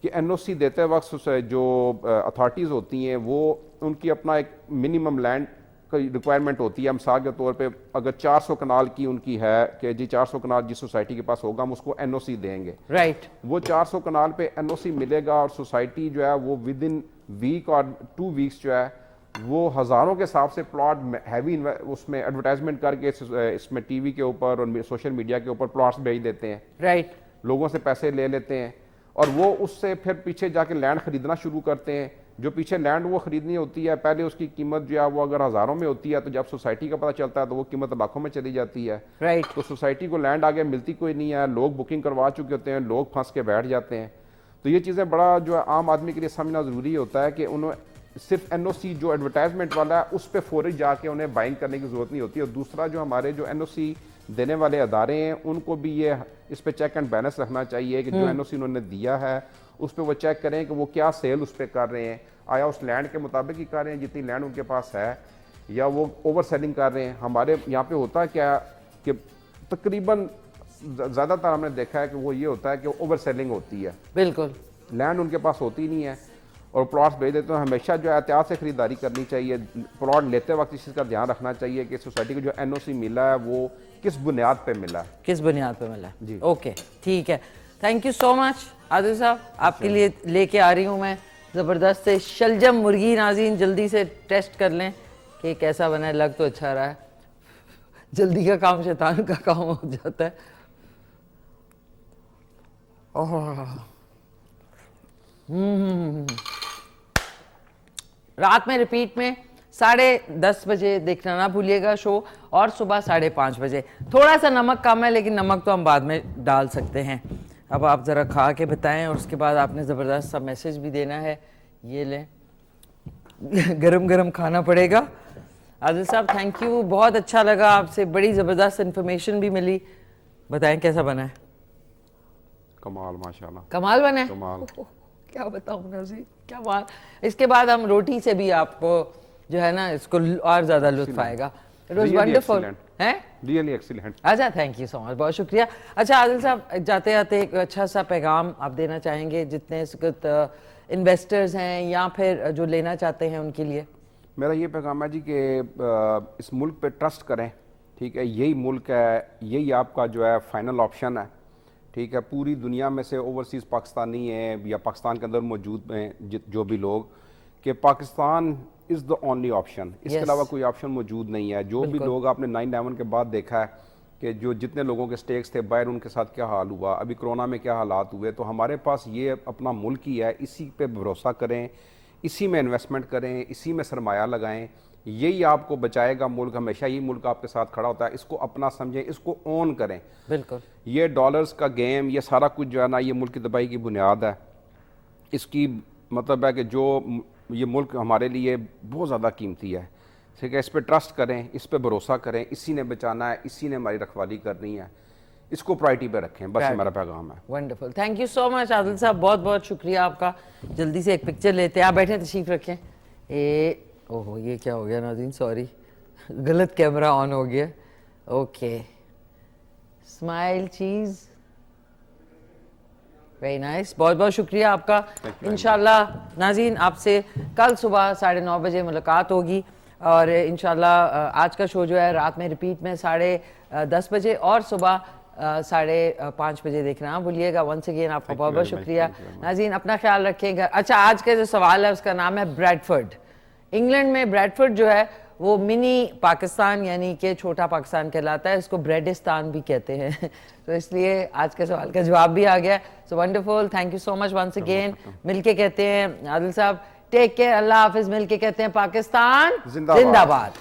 कि NOC देते वक्त जो अथॉरिटीज़ होती हैं वो उनकी अपना एक मिनिमम लैंड की रिक्वायरमेंट होती है। मिसाल के तौर पे अगर 400 कनाल की उनकी है कि जी 400 कनाल जिस सोसाइटी के पास होगा हम उसको NOC देंगे, राइट। वो 400 कनाल पे NOC मिलेगा और सोसाइटी जो है वो विद इन वीक और 2 वीक्स जो है वो हज़ारों के हिसाब से प्लॉट हैवी उसमें एडवर्टाइजमेंट करके इसमें TV के ऊपर और सोशल मीडिया के ऊपर प्लॉट्स भेज देते हैं, राइट। लोगों से पैसे ले लेते हैं और वो उससे फिर पीछे जाके लैंड खरीदना शुरू करते हैं। जो पीछे लैंड वो खरीदनी होती है, पहले उसकी कीमत जो है वो अगर हज़ारों में होती है, तो जब सोसाइटी का पता चलता है तो वो कीमत लाखों में चली जाती है, राइट। तो सोसाइटी को लैंड आगे मिलती कोई नहीं है, लोग बुकिंग करवा चुके होते हैं, लोग फंस के बैठ जाते हैं। तो ये चीज़ें बड़ा जो है आम आदमी के लिए समझना ज़रूरी होता है कि उन्हें सिर्फ NOC जो एडवर्टाइजमेंट वाला है उस पर फौरी जाके उन्हें बाइंग करने की ज़रूरत नहीं होती। और दूसरा जो हमारे जो NOC देने वाले अदारे हैं उनको भी ये इस पे चेक एंड बैलेंस रखना चाहिए कि जो NOC उन्होंने दिया है उस पर वो चेक करें कि वो क्या सेल उस पर कर रहे हैं, आया उस लैंड के मुताबिक ही कर रहे हैं जितनी लैंड उनके पास है, या वो ओवर सेलिंग कर रहे हैं। हमारे यहाँ पे होता क्या कि तकरीबन ज़्यादातर हमने देखा है कि वो ये होता है कि ओवर सेलिंग होती है, बिल्कुल लैंड उनके पास होती नहीं है और प्लॉट्स भेज देते हैं। हमेशा जो है एहतियात से ख़रीदारी करनी चाहिए। प्लॉट लेते वक्त इस चीज़ का ध्यान रखना चाहिए कि सोसाइटी को जो NOC मिला है वो किस बुनियाद पे मिला है, किस बुनियाद पे मिला है। जी ओके, ठीक है। Thank you so much Adil साहब, आपके लिए लेके आ रही हूँ मैं ज़बरदस्त से शलजम मुर्गी। नाज़रीन जल्दी से टेस्ट कर लें कि कैसा बना है, लग तो अच्छा रहा है। जल्दी का काम शैतान का काम हो जाता है। रात में रिपीट में 10:30 बजे देखना ना भूलिएगा शो, और सुबह 5:30 बजे। थोड़ा सा नमक कम है लेकिन नमक तो हम बाद में डाल सकते हैं। अब आप ज़रा खा के बताएं और उसके बाद आपने ज़बरदस्त सा मैसेज भी देना है। ये लें, गरम गरम खाना पड़ेगा। आदिल साहब थैंक यू, बहुत अच्छा लगा आपसे, बड़ी ज़बरदस्त इन्फॉर्मेशन भी मिली। बताएं कैसा बना है? कमाल, माशाल्लाह कमाल बना है। कमाल। क्या बताऊं नाज़रीन, क्या बात। इसके बाद हम रोटी से भी आपको जो है ना इसको और ज़्यादा लुत्फ आएगा। इट वॉज वंडरफुल है, रियली एक्सीलेंट। अच्छा थैंक यू सो मच, बहुत शुक्रिया। अच्छा आदिल साहब, जाते जाते एक अच्छा सा पैगाम आप देना चाहेंगे जितने इस वक्त इन्वेस्टर्स हैं या फिर जो लेना चाहते हैं उनके लिए? मेरा ये पैगाम है जी कि इस मुल्क पे ट्रस्ट करें, ठीक है। यही मुल्क है, यही आपका जो है फाइनल ऑप्शन है, ठीक है। पूरी दुनिया में से ओवरसीज़ पाकिस्तानी हैं या पाकिस्तान के अंदर मौजूद हैं जो भी लोग, कि Pakistan is the only option, इसके अलावा कोई ऑप्शन मौजूद नहीं है। जो भी लोग आपने 9/11 के बाद देखा है कि जो जितने लोगों के स्टेक्स थे बाहर, उनके साथ क्या हाल हुआ, अभी कोरोना में क्या हालात हुए, तो हमारे पास ये अपना मुल्क ही है, इसी पे भरोसा करें, इसी में इन्वेस्टमेंट करें, इसी में सरमाया लगाएं, यही आपको बचाएगा। मुल्क हमेशा यही मुल्क आपके साथ खड़ा होता है, इसको अपना समझें, इसको ओन करें। बिल्कुल, ये डॉलर्स का गेम, ये सारा कुछ जो है ना, ये मुल्क की तबाही की बुनियाद है। इसकी मतलब है कि जो ये मुल्क हमारे लिए बहुत ज़्यादा कीमती है, ठीक है। इस पर ट्रस्ट करें, इस पर भरोसा करें, इसी ने बचाना है, इसी ने हमारी रखवाली करनी है, इसको प्रायोरिटी पे रखें, बस ये हमारा पैगाम है। Wonderful, thank you so much Adil साहब, बहुत बहुत शुक्रिया आपका। जल्दी से एक पिक्चर लेते हैं, आप बैठे तशरीफ रखें। ओहो ये क्या हो गया नाज़रीन, सॉरी गलत कैमरा ऑन हो गया। ओके, स्माइल चीज़, वेरी नाइस, बहुत बहुत शुक्रिया आपका। इंशाल्लाह नाज़रीन आपसे कल सुबह 9:30 बजे मुलाकात होगी और इंशाल्लाह आज का शो जो है रात में रिपीट में 10:30 बजे और सुबह 5:30 बजे देखना ना भूलिएगा। वंस अगेन आपका बहुत बहुत शुक्रिया नाज़रीन, अपना ख्याल रखिएगा। अच्छा, आज का जो सवाल है उसका नाम है ब्रैडफोर्ड। इंग्लैंड में ब्रैडफोर्ड जो है वो मिनी पाकिस्तान यानी कि छोटा पाकिस्तान कहलाता है, इसको ब्रेडिस्तान भी कहते हैं तो इसलिए आज के सवाल का जवाब भी आ गया। So wonderful, thank you so much once again. मिलके कहते हैं आदिल साहब टेक केयर, अल्लाह हाफिज। मिलके कहते हैं पाकिस्तान जिंदाबाद।